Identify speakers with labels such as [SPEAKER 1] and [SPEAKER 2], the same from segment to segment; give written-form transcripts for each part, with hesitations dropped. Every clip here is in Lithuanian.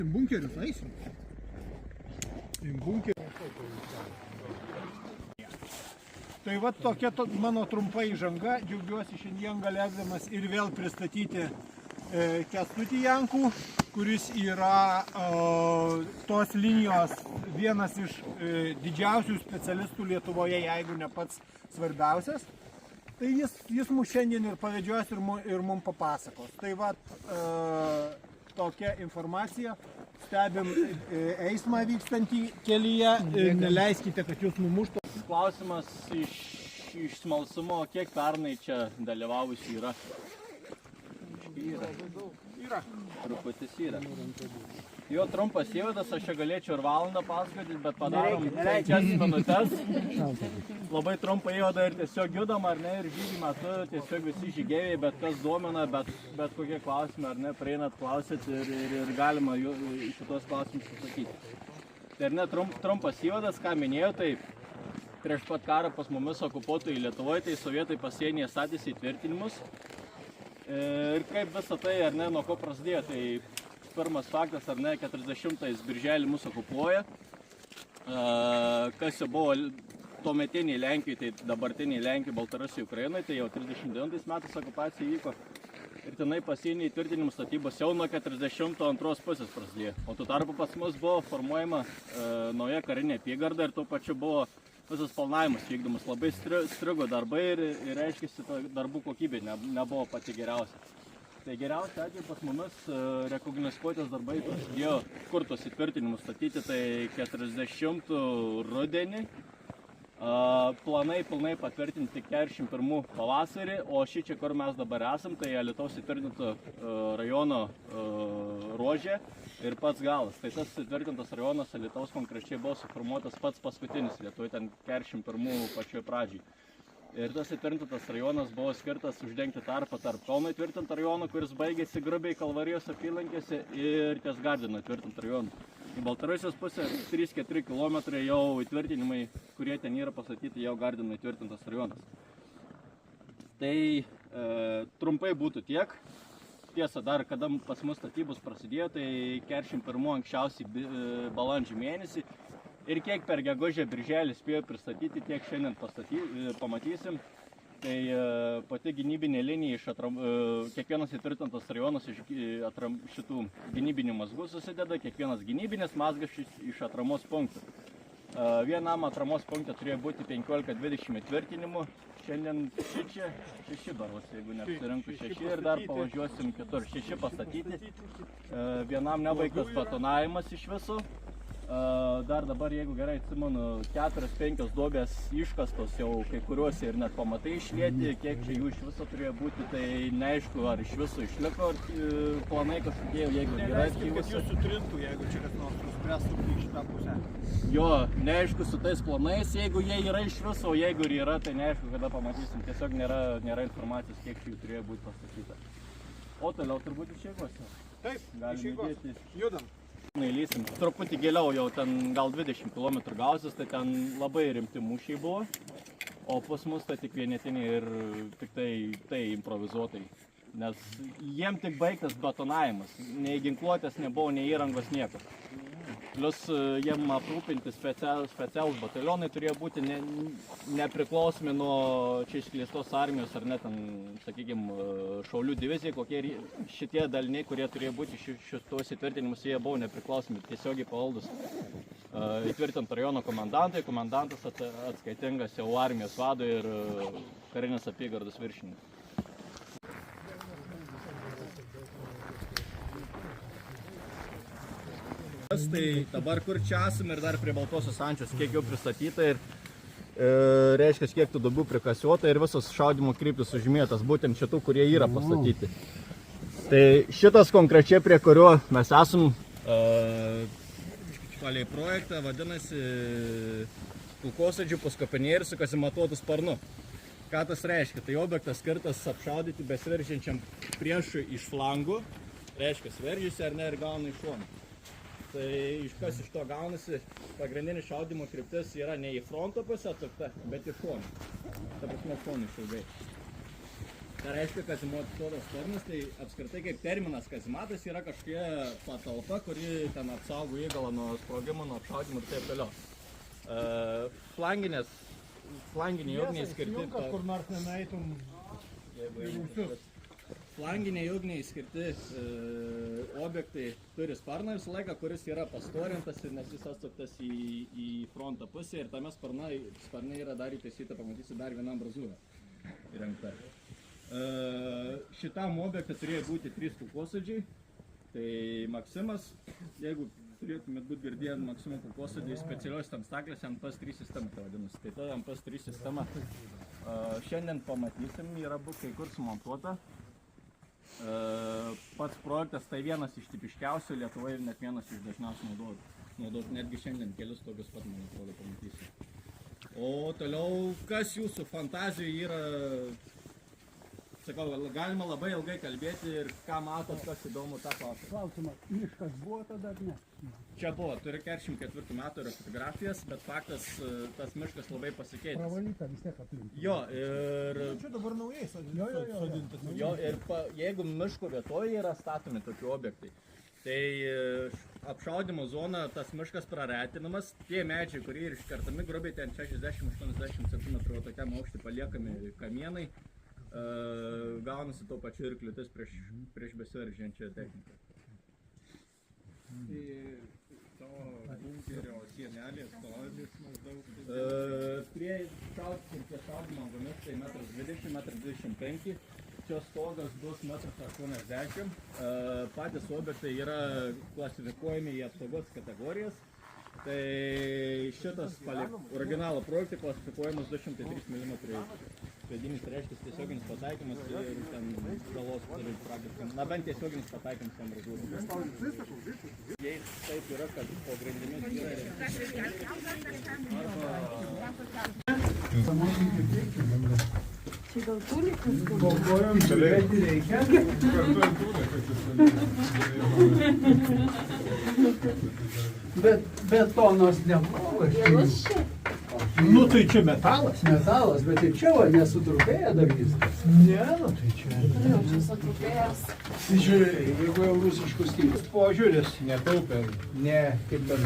[SPEAKER 1] Bunkerius eisim. Bunkerius. Tai va tokia mano trumpa įžanga. Džiaugiuosi šiandien galėdamas ir vėl pristatyti Kęstutį Jankų, kuris yra tos linijos vienas iš didžiausių specialistų Lietuvoje, jeigu ne pats svarbiausias. Tai jis mus šiandien ir pavedžios ir mums papasakos. Tai va tokia informacija. Stebim eismą vykstantį kelyje ir neleiskite, kad jūs numuštų.
[SPEAKER 2] Klausimas iš smalsumo, kiek pernai čia dalyvavusių yra?
[SPEAKER 1] Yra.
[SPEAKER 2] Truputis yra. Jo trumpas įvadas, aš čia galėčiau ir valandą pasakoti, bet padarom 5 minutes. Labai trumpą įvadą ir tiesiog judam, ar ne, ir žygį metu tiesiog visi žygėjai, bet kas domina, bet kokie klausimai, ar ne, prieinat klausit ir galima šitos klausimus atsakyti. Tai ar ne, trumpas įvadas, ką minėjau, tai prieš pat karą pas mumis okupuotojai Lietuvoje, tai sovietai pasienyje statėsi įtvirtinimus. Ir kaip visą tai, ar ne, nuo ko prasidėjo, tai pirmas faktas, ar ne, 40 birželį mūsų okupuoja, kas jau buvo tuometiniai Lenkijai, tai dabartiniai Lenkijai, Baltarusijai, Ukrainai, tai jau 39 metais okupacija įvyko. Ir tenai pasienį įtvirtinimų statybos jau nuo 42 pusės prasidėjo. O tuo tarpu pas mus buvo formuojama nauja karinė apygarda ir tuo pačiu buvo visas planavimas vykdomas. Labai strigo darbai ir reiškiasi, darbų kokybė nebuvo pati geriausia. Tai geriausia atveju pas mumis rekognoskuotės darbai prasidėjo, kur tos įtvirtinimus statyti, tai 40 rudenį. Planai pilnai patvirtinti 41 pavasarį, o šį čia, kur mes dabar esam, tai Alytaus įtvirtinto rajono ruožė ir pats galas. Tai tas įtvirtintas rajonas Alytaus konkrečiai buvo suformuotas pats paskutinis Lietuvoje, ten 41 pačioje pradžiai. Ir tas įtvirtintas rajonas buvo skirtas uždengti tarpą tarp Kauno įtvirtinto rajono, kuris baigėsi grubiai Kalvarijos apylinkėse, ir ties Gardino įtvirtinto rajono. Į Baltarusijos pusę 3-4 km jau įtvirtinimai, kurie ten yra pastatyti, jau Gardino įtvirtintas rajonas. Tai trumpai būtų tiek. Tiesa, dar kada pas mus statybos prasidėjo, tai 41 anksčiausiai balandžio mėnesį. Ir kiek per gegužę birželį spėjo pristatyti, tiek šiandien pamatysim. Tai pati gynybinė linija kiekvienas įtvirtintas rajonas iš šitų gynybinių mazgų susideda, kiekvienas gynybinis mazgas iš atramos punktų. Vienam atramos punktą turėjo būti 15-20 įtvirtinimų. Šiandien 6 baros, jeigu neapsirinktų 6, ir dar pavažiuosim kitur. 6 pastatyti. Vienam nebaigtas betonavimas iš viso. Dar dabar, jeigu gerai atsimenu, 4-5 duobės iškastos jau kai kuriuose ir net pamatai išlieti, kiek čia jų iš viso turėjo būti, tai neaišku, ar iš viso išliko planai kažkokie, jeigu gerai atkyvusi.
[SPEAKER 1] Neaišku, kad jūs sutrintų, jeigu čia kas nors nuspręstų į šitą pusę.
[SPEAKER 2] Jo, neaišku su tais planais, jeigu jie yra iš viso, o jeigu ir yra, tai neaišku, kada pamatysim. Tiesiog nėra informacijos, kiek jų turėjo būti pastatyta. O toliau turbūt išeigos.
[SPEAKER 1] Taip, išeigos. Judam.
[SPEAKER 2] Įlysim truputį giliau, jau ten gal 20 km gausis, tai ten labai rimti mūšiai buvo, o pas mus tai tik vienetiniai ir tik tai improvizuotai, nes jiem tik baigtas betonavimas, nei ginkluotės nebuvo, nei įrangos nieko. Plius jiem aprūpinti specialūs batalionai turėjo būti nepriklausomi nuo čia išskleistos armijos ar net, sakykime, šaulių divizijai, kokie šitie daliniai, kurie turėjo būti šitos įtvirtinimus, jie buvo nepriklausomi, tiesiogiai pavaldus įtvirtinto rajono komendantui, komendantas atskaitingas jau armijos vadui ir karinės apygardos viršininkas. Tai dabar kur čia esam ir dar prie Baltosios Ančios, kiek jau pristatyta ir reiškia, kiek tų duobių prikasiuota ir visos šaudymo kryptis užmėtas, būtent šitų, kurie yra pastatyti. Tai šitas konkrečiai, prie kurio mes esam palei projektą, vadinasi kulkosvaidžių puskopinėje ir su kazimatuotu sparnu. Ką tas reiškia? Tai objektas skirtas apšaudyti besiveržiančiam priešui iš flangų, reiškia, veržiasi ar ne ir gauna iš šono. Tai kas iš to gaunasi, pagrindinis šaudymo kryptis yra ne į fronto pusę atsukta, bet į šoną. Ta prasme, šonų išilgai. Tai reiškia, kazimatodo sparnas, tai apskritai kaip terminas kazimatas yra kažkokia patalpa, kuri ten apsaugo įgalą nuo sprogimo, nuo apšaudimo ir taip toliau. Flanginiai ugniai skirti...
[SPEAKER 1] Kur nors nenaitum į rūsius.
[SPEAKER 2] Flanginiai ugniai skirti objektai turi sparną visą laiką, kuris yra pastorintas ir nes jis atsuktas į fronto pusę ir tame sparnai yra dar įtaisyta, pamatysi, dar vienam brazūrą įrengta. Šitam objektui turėjo būti 3 kulkosvaidžiai, tai Maksimas, jeigu turėtumėt būti girdėję Maksimo kulkosvaidžiai specialios tam staklėse MPS-3 sistema, tai vadinasi. Tai ta MPS-3 sistema šiandien pamatysim, yra kai kur sumontuota. Pats projektas tai vienas iš tipiškiausių Lietuvoje ir net vienas iš dažniausiai naudot. Netgi šiandien kelius tokius pat, man atrodo, pamatysiu. O toliau, kas jūsų fantazijų yra, sakau, galima labai ilgai kalbėti ir ką matot, kas įdomu, tą klausimą.
[SPEAKER 3] Klausimas, miškas buvo tada ar ne?
[SPEAKER 2] Čia buvo, turi 44 metų yra fotografijas, bet faktas, tas miškas labai pasikeitęs.
[SPEAKER 3] Pravalyta vis tiek aplink.
[SPEAKER 2] Jo, ir...
[SPEAKER 1] Čia dabar naujai sodintas.
[SPEAKER 2] Jo, ir jeigu miško vietoje yra statomi tokie objektai, tai apšaudimo zona, tas miškas praretinamas, tie medžiai, kurie ir iškertami grubiai ten 60-80 cm tokiam aukštį paliekami kamienai, gaunasi to pačiu ir kliūtis prieš besiveržiančią techniką.
[SPEAKER 1] To bunkerio sienelės stovis maždaug.
[SPEAKER 2] Prie šaudymo angomis tai 1,20 m, 1,25 m. Čia stogas bus 1,80 m. Patys objektai yra klasifikuojami į apsaugos kategorijas. Tai šitas originalo projektai klasifikuojamas 203 mm. Vedinis reiškia tiesioginis pataikymas ir ten žalos turi praktiškai. Na bent tiesioginis pataikymas tam rezultatui. Jei taip yra, kad po grindimis
[SPEAKER 4] Čia gal tulikas buvo?
[SPEAKER 3] Galvojom, žiūrėti reikia. Bet betonas nebuvo.
[SPEAKER 4] Vėlus čia.
[SPEAKER 1] Nu tai čia metalas.
[SPEAKER 3] Metalas, bet ir čia va nesutrupėja dar viskas.
[SPEAKER 1] Ne, nu tai čia.
[SPEAKER 4] Jau čia sutrupėjęs.
[SPEAKER 3] Žiūrėk, jeigu jau rusiškus stilius.
[SPEAKER 1] Požiūris netaupė.
[SPEAKER 3] Ne, kaip ten.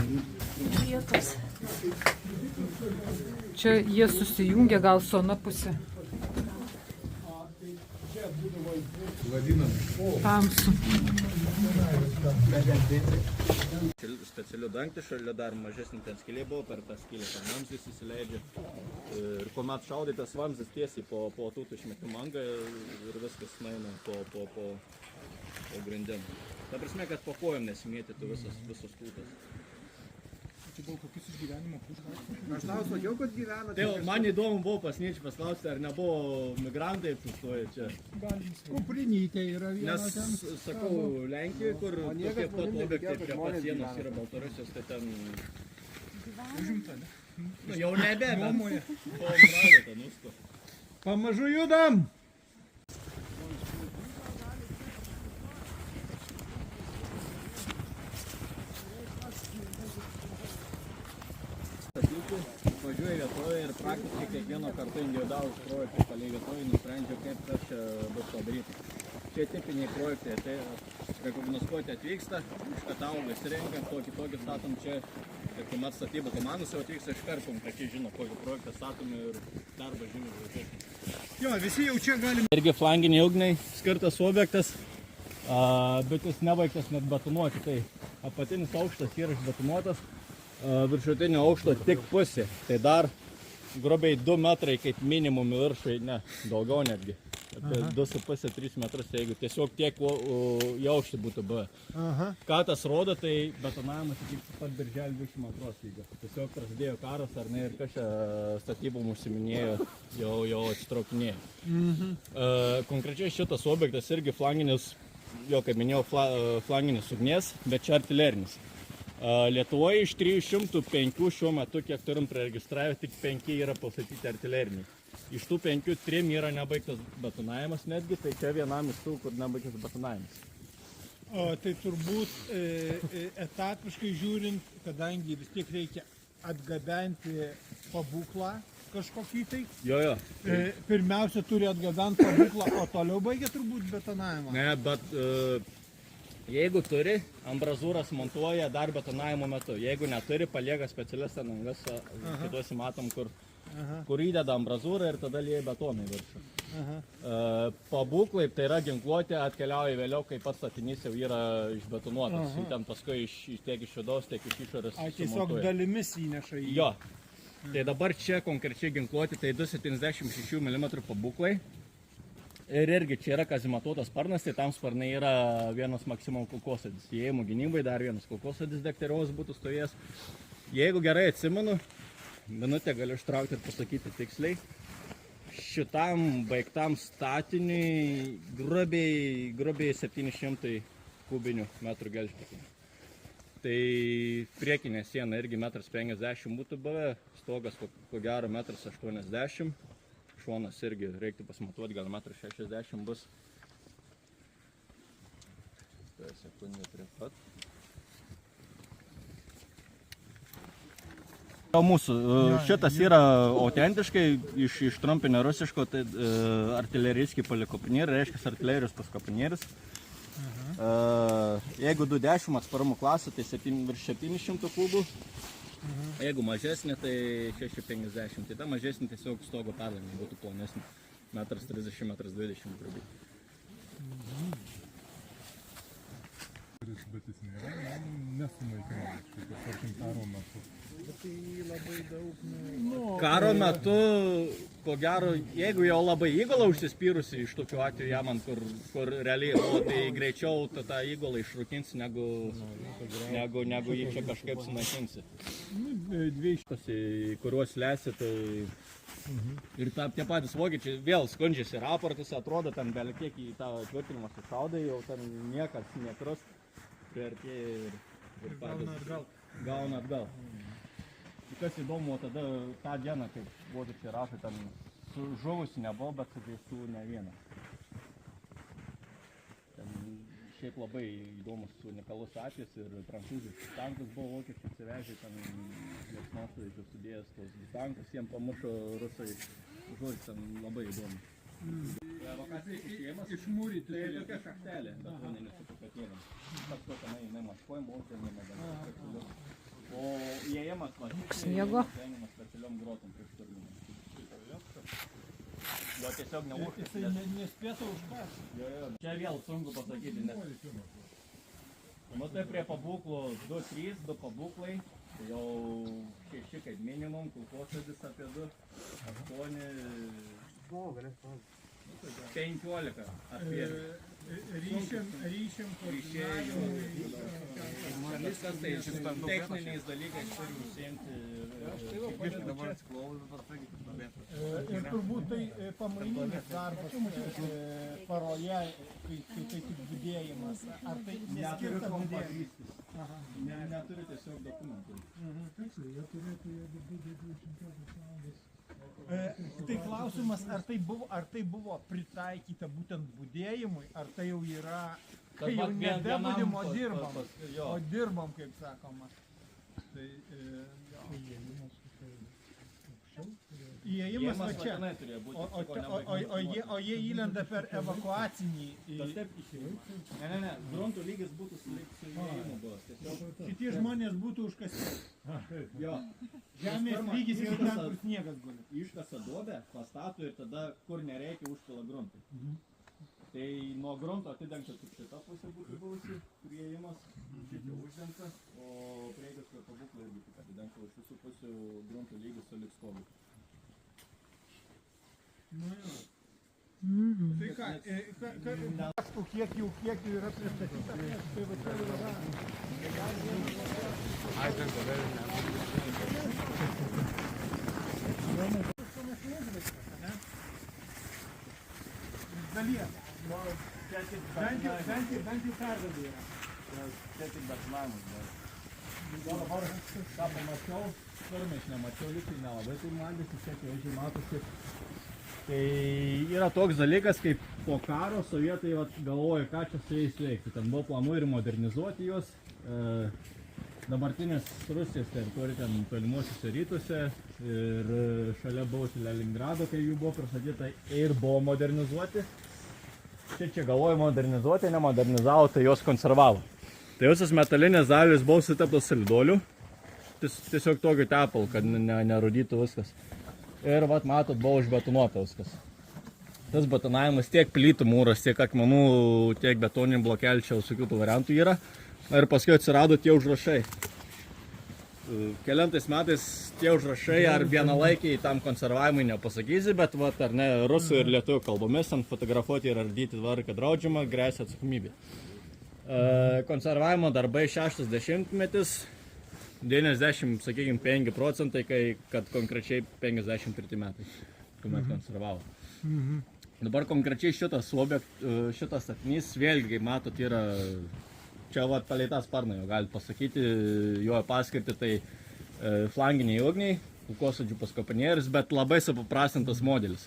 [SPEAKER 4] Vietos.
[SPEAKER 5] Čia jie susijungia gal su ana pusė. Tamsu.
[SPEAKER 2] Specialių dangtį šalia dar mažesnį ten skylė buvo, per tą skylę ten vamzdis įsileidžia. Ir kuomet šaudai tas vamzdis tiesiai po tūtų išmetimą angą ir viskas nueina po grindin. Ta prasme, kad po kojom nesimėtytų visos tūtas.
[SPEAKER 1] Čia gal kokius išgyvenimo puškas? Aš tau sakiau, kad gyvena.
[SPEAKER 2] Tai man įdomu buvo pasniečiai paklausti, ar nebuvo migrantai apsistoję čia.
[SPEAKER 3] Kuprinytė yra viena
[SPEAKER 2] Nes,
[SPEAKER 3] ten.
[SPEAKER 2] sakau, Lenkijoje, kur tokie pat objektai prie pat sienos yra Baltarusijos, tai ten...
[SPEAKER 1] Užimta, ne?
[SPEAKER 2] Nu, jau nebe, bet po Amradė, nusko.
[SPEAKER 1] Pamažu judam!
[SPEAKER 2] Važiuoju vietovėje ir praktiškai kiekvieno kartu individualūs projektai palei vietovėje nusprendžia, kaip kas čia bus padaryti. Šie tipiniai projektai, tai rekognoskuoti atvyksta, iškataugai įsirengia, tokį statom čia. Ir kuomet statybų komandos jau atvyksta iš karto, tokie žino, kokį projektą statom ir darbą žymiai važiuoti.
[SPEAKER 1] Jo, visi jau čia galim.
[SPEAKER 2] Irgi flanginiai ugniai skirtas objektas, bet jis nebaigtas net betonuoti, tai apatinis aukštas yra išbetonuotas. Viršutinio aukšto tik pusė, tai dar grubiai 2 metrai kaip minimum viršui, ne, daugiau netgi. 2,5-3 metrus, jeigu tiesiog tiek į aukštį būtų buvę. Ką tas rodo, tai betonavimas iki pat birželio 22 lygio. Tiesiog prasidėjo karas, ar ne, ir kas čia statybom užsiminėjo, jau atsitraukinėjo. Konkrečiai šitas objektas irgi flanginis, jo kaip minėjau, flanginis ugnies, bet čia artilerinis. Lietuvoje iš 305 šiuo metu, kiek turim preregistravę, tik 5 yra pastatyti artileriniai. Iš tų 5, 3 yra nebaigtas betonavimas netgi, tai čia vienam iš tų, kur nebaigtas betonavimas.
[SPEAKER 1] Tai turbūt etatiškai žiūrint, kadangi vis tiek reikia atgabenti pabūklą, kažkokį tai.
[SPEAKER 2] Jo.
[SPEAKER 1] Pirmiausia turi atgabenti pabūklą, o toliau baigia turbūt betonavimą.
[SPEAKER 2] Ne, bet jeigu turi, ambrazūras montuoja dar betonavimo metu. Jeigu neturi, palieka specialias anangas, kituosi matom, kur įdeda ambrazūrą ir tada lieja betoną į viršų. Pabūklai, tai yra ginkluotė, atkeliauja vėliau, kai pats statinys jau yra išbetonuotas. Jį ten paskui tiek iš vidaus, tiek iš išorės
[SPEAKER 1] Tiesiog
[SPEAKER 2] sumontuoja.
[SPEAKER 1] dalimis įneša į...
[SPEAKER 2] Jo. Tai dabar čia konkrečiai ginkluoti, tai 276 mm pabūklai. Ir irgi čia yra kazimatuotas sparnas, tai tam sparnai yra vienas maksimum kulkosėdis. Įėjimų gynybai dar vienas kulkosėdis dekteriaus būtų stovėjęs. Jeigu gerai atsimenu, minutę galiu ištraukti ir pasakyti tiksliai. Šitam baigtam statiniui grubiai 700 kubinių metrų gelžbetonio. Tai priekinė siena irgi 1,50 m būtų buvę, stogas ko gero 1,80 m. Šonas irgi reiktų pasimatuoti, gal 1,60 m bus. Sekundė prie pat. Mūsų šitas yra autentiškai iš trumpinio rusiško, tai artilerijski palikopinėris, reiškia artilerijos paskopinėris. Jeigu 210 atsparumo klasė, tai virš 700 kubų. Jeigu mažesnė, tai 650. Tai ta mažesnė tiesiog stogo perlaimė būtų plonesnė. 1,30 m, 1,20 m grubiai.
[SPEAKER 6] Bet jis nėra nesunaikinamas, tarkim, karo metu.
[SPEAKER 1] Bet tai labai daug...
[SPEAKER 2] Karo metu, ko gero, jeigu jau labai įgula užsispyrusi iš tokių atvejų jamant, kur realiai, tai greičiau tą įgulą išrūkinsi, negu jį čia kažkaip sunaikinsi. Kuriuos lesi, tai... Ir tie patys vokiečiai vėl skundžiasi raportus, atrodo, ten belie kiek į tą tvirtinimą sušaudai, jau ten niekas nekrus, priartėja ir gauna atgal. Kas įdomu, tada tą dieną, kaip vokiečiai rašo, ten žuvusi nebuvo, bet sužeistų ne vienas. Ten šiaip labai įdomus unikalus atvejis ir prancūziškas tankas buvo vokiečiai atsivežę, ten liepsnosvaidžių sudėjęs tos tankus, jiems pamušo rusai, žodžiu, ten labai įdomu. Evakuacijos išėjimas išmūryti, tai tokia šachtelė, bet to nesusipatėlėm. Pats to tenai nemaskoj, mokė, nemėgam. O įėjimas mažyčiai, specialiom grotom prieš turminę. Jo tiesiog neužkės.
[SPEAKER 1] Jisai nespėtų užkąsti.
[SPEAKER 2] Čia vėl sunku pasakyti, nes... Nu tai prie pabūklų 2-3, 2 pabūklai, tai jau 6 kaip minimum, kulkosėdis apie 2, 8, 15 apie...
[SPEAKER 1] Ryšiam,
[SPEAKER 2] viskas tai techniniais dalykais turi užsiimti.
[SPEAKER 1] Ir turbūt tai pamaininis darbas paroje, kai tai tik budėjimas. Ar tai neskirta budėjimas?
[SPEAKER 2] Neturi tiesiog dokumentų.
[SPEAKER 3] Jie turėtų, jeigu būtų 24 valandas.
[SPEAKER 1] Tai klausimas, ar tai buvo pritaikyta būtent budėjimui, ar tai jau yra, kai jau nebebudimo dirbam, o dirbam, kaip sakoma. Tai įėjimas va čia, o jie įlenda per evakuacinį.
[SPEAKER 2] Ne, grunto lygis būtų su įėjimu buvęs.
[SPEAKER 1] Šitie žmonės būtų užkasti. Žemės lygis yra ten, kur sniegas guli.
[SPEAKER 2] Iškasa duobę, pastato ir tada, kur nereikia, užpila gruntą. Tai nuo grunto atidengta tik šita pusė būtų buvusi, kur įėjimas, šitą uždengta, o prieigas prie pabūklų irgi tik atidengta už visų pusių grunto lygis su liks stovi.
[SPEAKER 1] Tai ką, kiek jų yra pristatyta, tai va tai yra. Dalies. Bent jau pergalė yra.
[SPEAKER 2] Čia tik betonavimas dar. Dabar ką pamačiau, pirmais nemačiau, lygiai nelabai tai matėsi, čia akivaizdžiai matosi. Tai yra toks dalykas, kaip po karo sovietai galvoja, ką čia su jais veikti. Ten buvo planų ir modernizuoti juos. dabartinės Rusijos teritorija ten tolimuosiuose rytuose ir šalia buvusio Leningrado, kai jų buvo pristatyta ir buvo modernizuoti. Čia galvoju modernizuoti, nemodernizavo, tai jos konservavo. Tai visas metalinės dalys buvo suteptos solidoliu, tiesiog tokiu tepalu, kad nerudytų viskas. Ir vat matot, buvo užbetonuota viskas. Tas betonavimas tiek plytų mūras, tiek akmenų, tiek betoninių blokelčių, visokių tų variantų yra. Ir paskui atsirado tie užrašai. Kelintais metais tie užrašai ar vienalaikiai tam konservavimui nepasakysi, bet vat, ar ne, rusų ir lietuvių kalbomis ant fotografuoti ir ardyti tvarką draudžiama, gresia atsakomybė. Konservavimo darbai 60-metis, 95%, kad konkrečiai 53 metai, kuomet konservavo. Dabar konkrečiai šitas statinys, vėlgi, matot, yra čia vat palei tą sparną, jau galite pasakyti, jo paskirti tai flanginiai ugniai, kulkosvaidžių paskopinėris, bet labai supaprastintas modelis.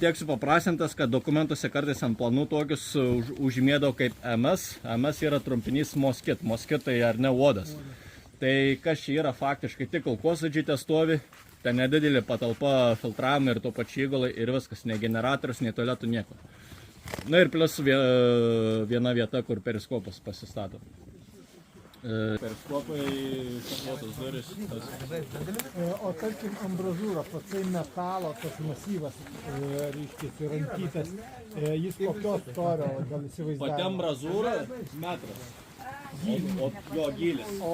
[SPEAKER 2] Tiek supaprastintas, kad dokumentuose kartais ant planų tokius užžymėdavo kaip MS. MS yra trumpinys Moskit. Moskit tai ar ne uodas. Tai kas čia yra faktiškai, tik kulkosvaidžiai te stovi, ten nedidelė patalpa filtravimai ir to pačiu įgulai ir viskas, ne generatorius, nei tualetų, nieko. Na ir plus viena vieta, kur periskopas pasistato. Periskopai, šaklotos duris.
[SPEAKER 1] O tarkim, ambrazūra, patsai metalo, tas masyvas, reiškia, rankytas, jis kokios storio, gal įsivaizduoja?
[SPEAKER 2] Pati ambrazūra metras. O jo gylis. O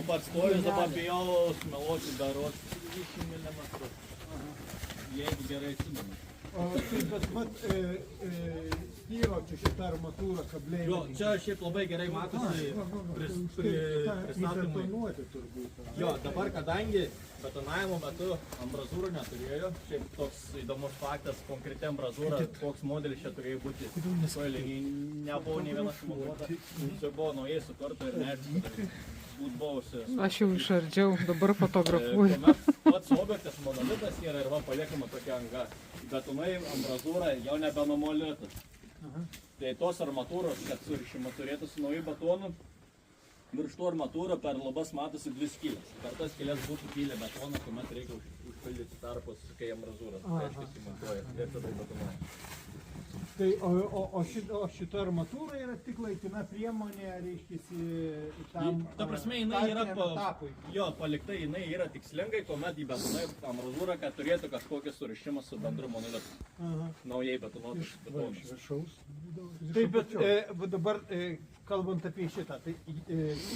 [SPEAKER 2] pats storis dabar bijau smeluoti daros 20 mm. Jeigu gerai atsimenu.
[SPEAKER 1] Taip, bet vat styro čia šitą armatūrą kablėjimą.
[SPEAKER 2] Jo, čia šiaip labai gerai matosi pristatymai. Jo, dabar kadangi betonavimo metu ambrazūrų neturėjo, šiaip toks įdomus faktas, konkreti ambrazūra, koks modelis čia turėjo būti. Nebuvo nei vienas sumontuota, čia buvo naujai sukurta ir neaišku, būt buvusi.
[SPEAKER 5] Aš jau išardžiau, dabar fotografuoju.
[SPEAKER 2] Pats objektas monolitas yra ir va paliekama tokia anga. Betonai ambrazūra jau nebe monolitas. Tai tos armatūros, kad surišimas turėtų su naujų betonų, virš to armatūro per lubas matosi 2 skylės. Per tas skylės būtų pylė betoną, kuomet reikia užpildyti tarpus, kai ambrazūras, reiškia, įmontuoja ir tada betonuoja.
[SPEAKER 1] Tai, o šita armatūra yra tik laikina priemonė, reiškia, tam
[SPEAKER 2] Ta prasme, jinai yra palikta, jinai yra tikslingai, kuomet įbetonuoja ambrazūrą, kad turėtų kažkokį surišimą su bendru monolitu. Naujai betonuotas betonas.
[SPEAKER 1] Taip, bet dabar, kalbant apie šitą, tai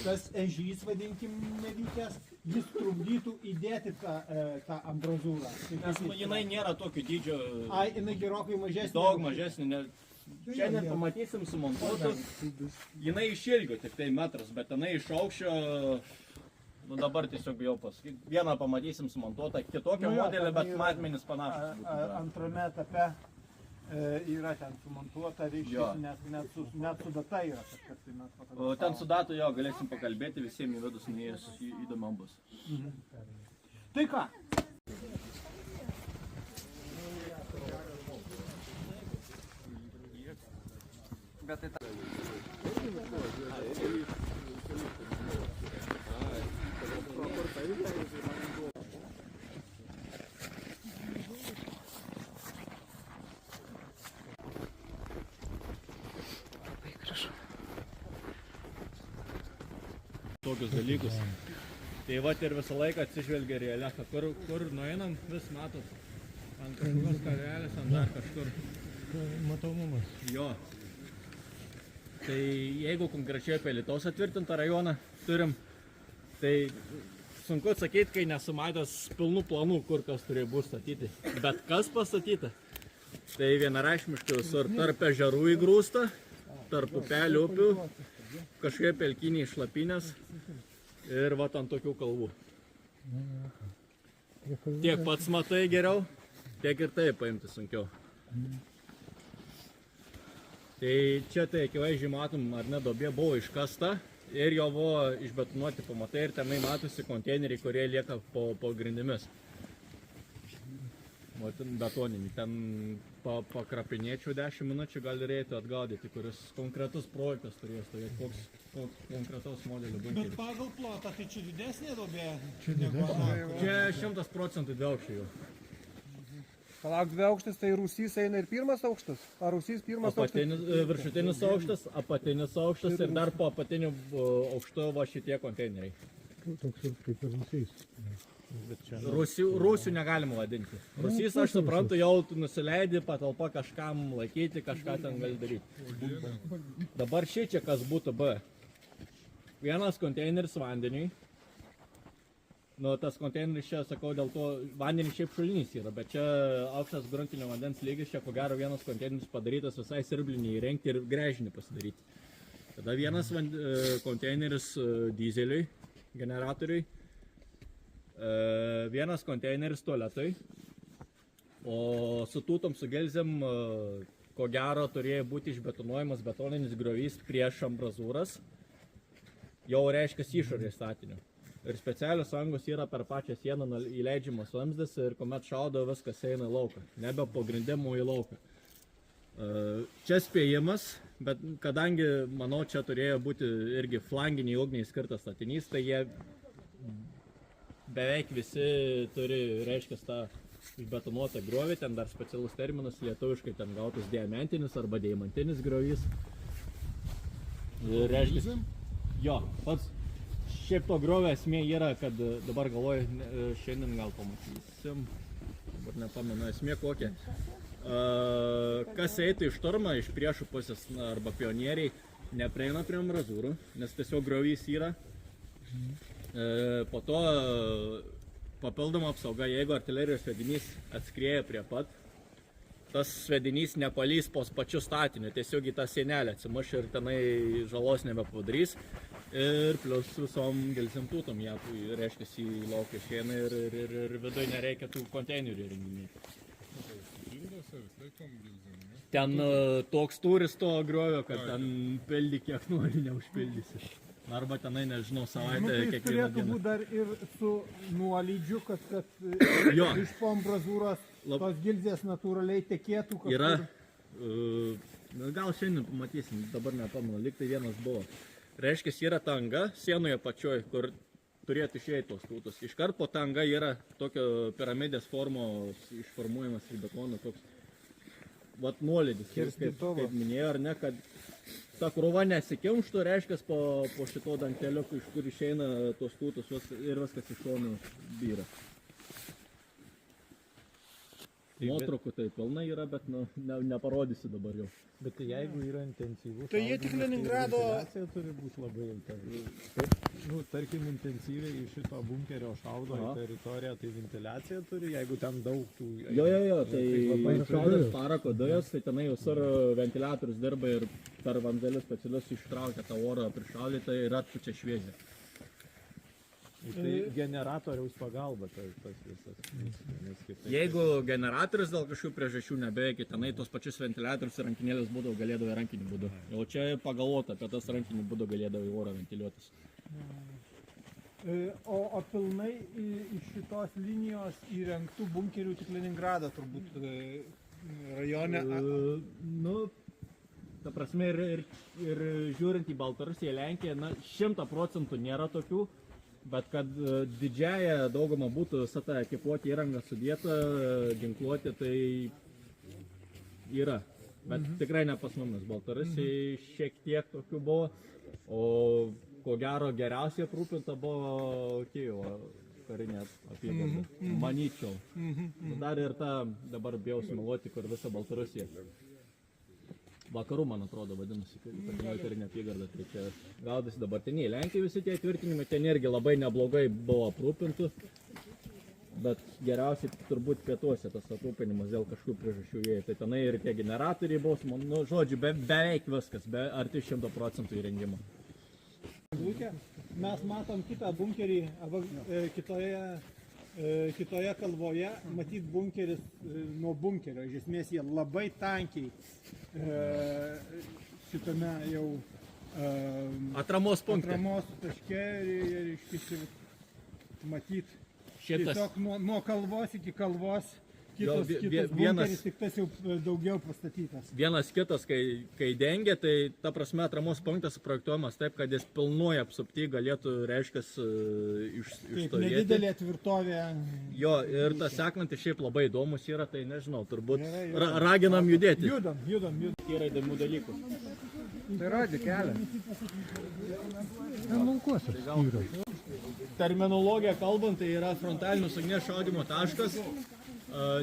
[SPEAKER 1] tas ežys, vadinkim, nevykęs, jis trukdytų įdėti tą ambrazūrą.
[SPEAKER 2] Nes jinai nėra tokio dydžio.
[SPEAKER 1] Ai, jinai gerokai mažesnė.
[SPEAKER 2] Daug mažesnė. Šiandien pamatysim sumontuotą. Jinai iš ilgio tik tai metras, bet jinai iš aukščio, nu dabar tiesiog bijau pasakyti. Vieną pamatysim sumontuotą, kitokio modelį, bet matmenys panašus.
[SPEAKER 1] Antrame etape yra ten sumontuota, reiškia, net su data yra kažkas tai mes fotografavom.
[SPEAKER 2] Ten su datu jo galėsim pakalbėti, visiems įvedus neįs įdomiam bus.
[SPEAKER 1] Tai ką?
[SPEAKER 2] Tokius dalykus. Tai va ir visą laiką atsižvelgia realią, kur nueinam, vis matot, ant kažkokios karelės, ant dar kažkur.
[SPEAKER 6] Matomumas.
[SPEAKER 2] Jo. Tai jeigu konkrečiai apie Lietuvos atvirtintą rajoną turim, tai sunku atsakyti, kai nesumatęs pilnų planų, kur kas turėjo būti statyti. Bet kas pastatyta? Tai vienareikšmiškai visur tarp ežerų įgrūsta, tarp upelių upių, kažkaip pelkiniai šlapinės ir va ant tokių kalvų. Tiek pats matai geriau, tiek ir tai paimti sunkiau. Tai čia tai akivaizdžiai matom, ar ne, duobė buvo iškasta ir jo buvo išbetonuoti pamatai ir tenai matosi konteineriai, kurie lieka po grindimis. O ten betoninį, ten pakrapinėčiau 10 minučių, gali reikėtų atgaudyti, kuris konkretus projektas turės stovėti, koks konkretaus modelio
[SPEAKER 1] Bet
[SPEAKER 2] bunkeris.
[SPEAKER 1] pagal plotą tai čia didesnė duobė?
[SPEAKER 2] Čia 100% dviaukščiai jau.
[SPEAKER 7] Palauk, dvi aukštas, tai rūsys eina ir pirmas aukštas? Ar rūsys pirmas aukštas?
[SPEAKER 2] Viršutinis aukštas, apatinis aukštas ir dar po apatiniu aukštu va šitie konteineriai.
[SPEAKER 3] Toks kaip ir Rusijais.
[SPEAKER 2] Rūsių negalima vadinti. Rūsys, aš suprantu, jau tu nusileidi, patalpa kažkam laikyti, kažką ten gali daryti. Dabar šičia kas būtų B. Vienas konteineris vandeniui. Nu, tas konteineris čia, sakau, dėl to vandenis šiaip šulinys yra, bet čia aukštas gruntinio vandens lygis, čia ko gero vienas konteineris padarytas visai sirblinį įrengti ir gręžinį pasidaryti. Tada vienas konteineris dyzeliui, generatoriui, vienas konteineris tualetui, o su tūtom su gelzėm, ko gero, turėjo būti išbetonuojamas betoninis griovys prieš ambrazūras, jau reiškia išorės statinių. Ir specialios angos yra per pačią sieną įleidžiamas vamzdis ir kuomet šaudo viskas eina į lauką, nebe po grindimu į lauką. Čia spėjimas, bet kadangi, manau, čia turėjo būti irgi flanginiai ugniai skirtas statinys, tai jie beveik visi turi, reiškia, tą išbetonuotą griovį, ten dar specialus terminas, lietuviškai ten gautas diamantinis arba deimantinis griovys. Reiškia, jo, pats šiaip to griovio esmė yra, kad dabar galvoju, šiandien gal pamatysim, dabar nepamenu esmė kokia. Kas eitų iš šturmą, iš priešų pusės arba pionieriai, neprieina prie ambrazūrų, nes tiesiog griovys yra. Po to papildoma apsauga, jeigu artilerijos svedinys atskrieja prie pat, tas svedinys nepalys po pačiu statiniu, tiesiog į tą sienelę atsimuš ir tenai žalos nebepadarys. Ir plus visom gelsimtūtom ją, reiškia, į lauką išeina ir viduje nereikia tų konteinerių įrenginėti. Ten toks turis to griovio, kad ten pildy kiek nori, neužpildysi. Arba tenai, nežinau, savaitę
[SPEAKER 1] Tai
[SPEAKER 2] kiekvieną
[SPEAKER 1] turėtų
[SPEAKER 2] dieną.
[SPEAKER 1] būti dar ir su nuolydžiu, kad
[SPEAKER 2] Jo.
[SPEAKER 1] iš po ambrazūros tos gilzės natūraliai tekėtų.
[SPEAKER 2] Yra, gal šiandien pamatysim, dabar nepamenu, lyg tai vienas buvo. Reiškia, yra ta anga sienoje pačioj, kur turėtų išeiti tos tūtos. Iškart po ta anga yra tokio piramidės formos išformuojamas į betoną toks vat nuolydis, kaip minėjau, ar ne, kad ta krūva nesikimštų, reiškia, po šito dangtelio, iš kur išeina tos tūtos ir viskas iš šonų byra. Nuotraukų tai pilna yra, bet neparodysiu dabar jau.
[SPEAKER 6] Bet tai jeigu yra intensyvus
[SPEAKER 1] Tai jie tik Leningrado...
[SPEAKER 6] ventiliacija turi būti labai intensyvi. Nu, tarkim, intensyviai iš šito bunkerio šaudo į teritoriją, tai ventiliacija turi, jeigu ten daug tų...
[SPEAKER 2] Jo, tai šaudas parako dujas, tai tenai visur ventiliatorius dirba ir per vamzdelius specialius ištraukia tą orą prišaudytą ir atpučia šviežią.
[SPEAKER 6] Tai generatoriaus pagalba tas visas.
[SPEAKER 2] Jeigu generatorius dėl kažkokių priežasčių nebeveikia, tenai tos pačius ventiliatorius ir rankinėlės būdavo galėdavo rankiniu būdu. Jau čia pagalvota, apie tas rankiniu būdu galėdavo į orą ventiliuotis.
[SPEAKER 1] O pilnai iš šitos linijos įrengtų bunkerių tik Leningrado turbūt rajone.
[SPEAKER 2] Nu, ta prasme ir žiūrint į Baltarusiją, Lenkiją, 100% nėra tokių. Bet kad didžiąją daugumą būtų visa ta ekipuoti įranga sudėta, ginkluoti, tai yra. Bet tikrai ne pas mumis. Baltarusijai šiek tiek tokių buvo, o ko gero geriausiai aprūpinta buvo Kijevo karinė apygarda. Manyčiau. Dar ir ta, dabar bijau sumeluoti, kur visa Baltarusija. Vakarų, man atrodo, vadinasi, karinė apygarda, tai čia gaudasi dabartiniai Lenkijai visi tie tvirtinimai, ten irgi labai neblogai buvo aprūpintų, bet geriausiai turbūt pietuose tas aprūpinimas dėl kažkokių priežasčių jie, tai tenai ir tie generatoriai buvo, nu, žodžiu, beveik viskas, arti 100% įrengimo.
[SPEAKER 1] Mes matom kitą bunkerį, arba kitoje kalvoje, matyt bunkeris nuo bunkerio, iš esmės jie labai tankiai šitame jau
[SPEAKER 2] Atramos punkte.
[SPEAKER 1] atramos taške ir matyt
[SPEAKER 2] Šitas
[SPEAKER 1] tiesiog nuo kalvos iki kalvos kitas
[SPEAKER 2] vienas-
[SPEAKER 1] bunkeris, tik tas jau daugiau pastatytas.
[SPEAKER 2] Vienas kitas, kai dengia, tai ta prasme atramos punktas suprojektuojamas taip, kad jis pilnui apsupti galėtų, reiškia,
[SPEAKER 1] Taip,
[SPEAKER 2] išstovėti.
[SPEAKER 1] nedidelė tvirtovė.
[SPEAKER 2] Jo, ir tas sekantis šiaip labai įdomus yra, tai nežinau, turbūt
[SPEAKER 1] Yra.
[SPEAKER 2] raginam judėti.
[SPEAKER 1] Judam.
[SPEAKER 2] Yra įdomių dalykų.
[SPEAKER 7] Tai radi kelią.
[SPEAKER 2] Terminologija kalbant, tai yra frontalinis ugnies šaudymo taškas.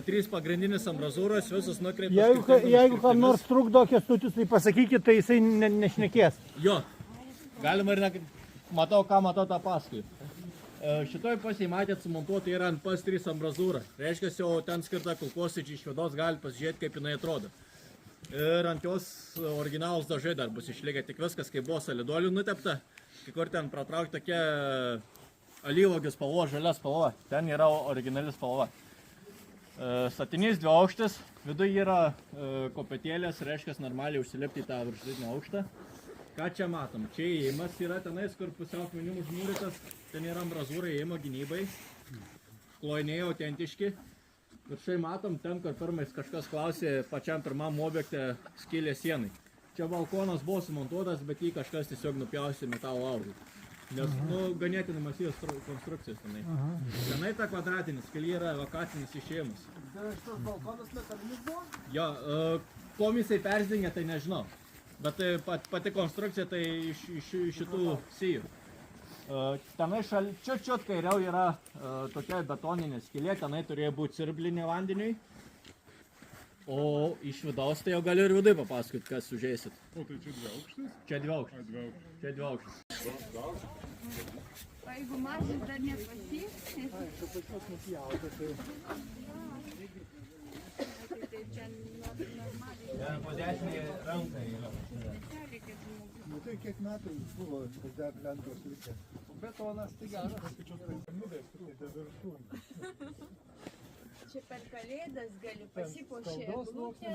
[SPEAKER 2] 3 pagrindinis ambrazūros, visos nukreiptos.
[SPEAKER 1] Jeigu kam nors trukdo Kęstutis, tai pasakykit, tai jisai nešnekės.
[SPEAKER 2] Jo, galima ir matau, ką matau tą paskui. Šitoj pusėje matėt sumontuota yra ant PS3 ambrazūra. Reiškia, jau ten skirta kulkosvaidžiai iš vidaus, gali pasižiūrėti, kaip jinai atrodo. Ir ant jos originalus dažai dar bus išlikę, tik viskas, kaip buvo solidolių nutepta. Kai kur ten pratraukta tokia alyvuogių spalva, žalia spalva. Ten yra originali spalva. Statinys 2 aukštis, viduje yra kopetėlės, reiškia normaliai užsilipti į tą viršutinį aukštą. Ką čia matom? Čia įėjimas yra tenais, kur pusiau akmenim užmūrytas, ten yra ambrazūra įėjimo gynybai, klojiniai autentiški. Viršai matom, ten, kur pirmais kažkas klausė, pačiam pirmam objekte skylė sienai. Čia balkonas buvo sumontuotas, bet jį kažkas tiesiog nupjausė metalo aurį. Nes, ganėtinai masyvios konstrukcijos tenai. Tenai ta kvadratinis, keli yra evakuacinis išėjimas.
[SPEAKER 7] Šitas balkonas metalinis buvo?
[SPEAKER 2] Jo, kuom jisai persidengia, tai nežinau. Bet pati konstrukcija tai iš šitų sijų. Tenai čiut kairiau yra tokia betoninė skylė, tenai turėjo būti sirblinė vandeniui. O iš vidaus tai jau galiu ir vidai papasakoti, kas užeisit.
[SPEAKER 3] O tai čia 2 aukštis?
[SPEAKER 2] Čia 2 aukštis.
[SPEAKER 3] 2 aukštis.
[SPEAKER 2] Čia 2 aukštis.
[SPEAKER 4] O jeigu mažas dar nepasieks, tai čia normaliai.
[SPEAKER 2] Po 10 rankai yra.
[SPEAKER 4] Reikia žmogus.
[SPEAKER 3] Nu tai kiek metų buvo dar lentos likę?
[SPEAKER 7] Betonas tai geras.
[SPEAKER 4] Čia per kalėdas gali pasipuošė eglutę.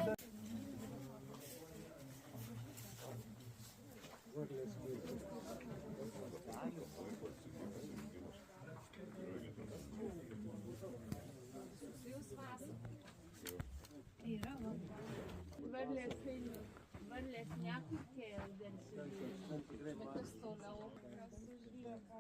[SPEAKER 4] Yra va. Varlės nekutė dar sudėjo. Bet kas toliau, kas užlieka.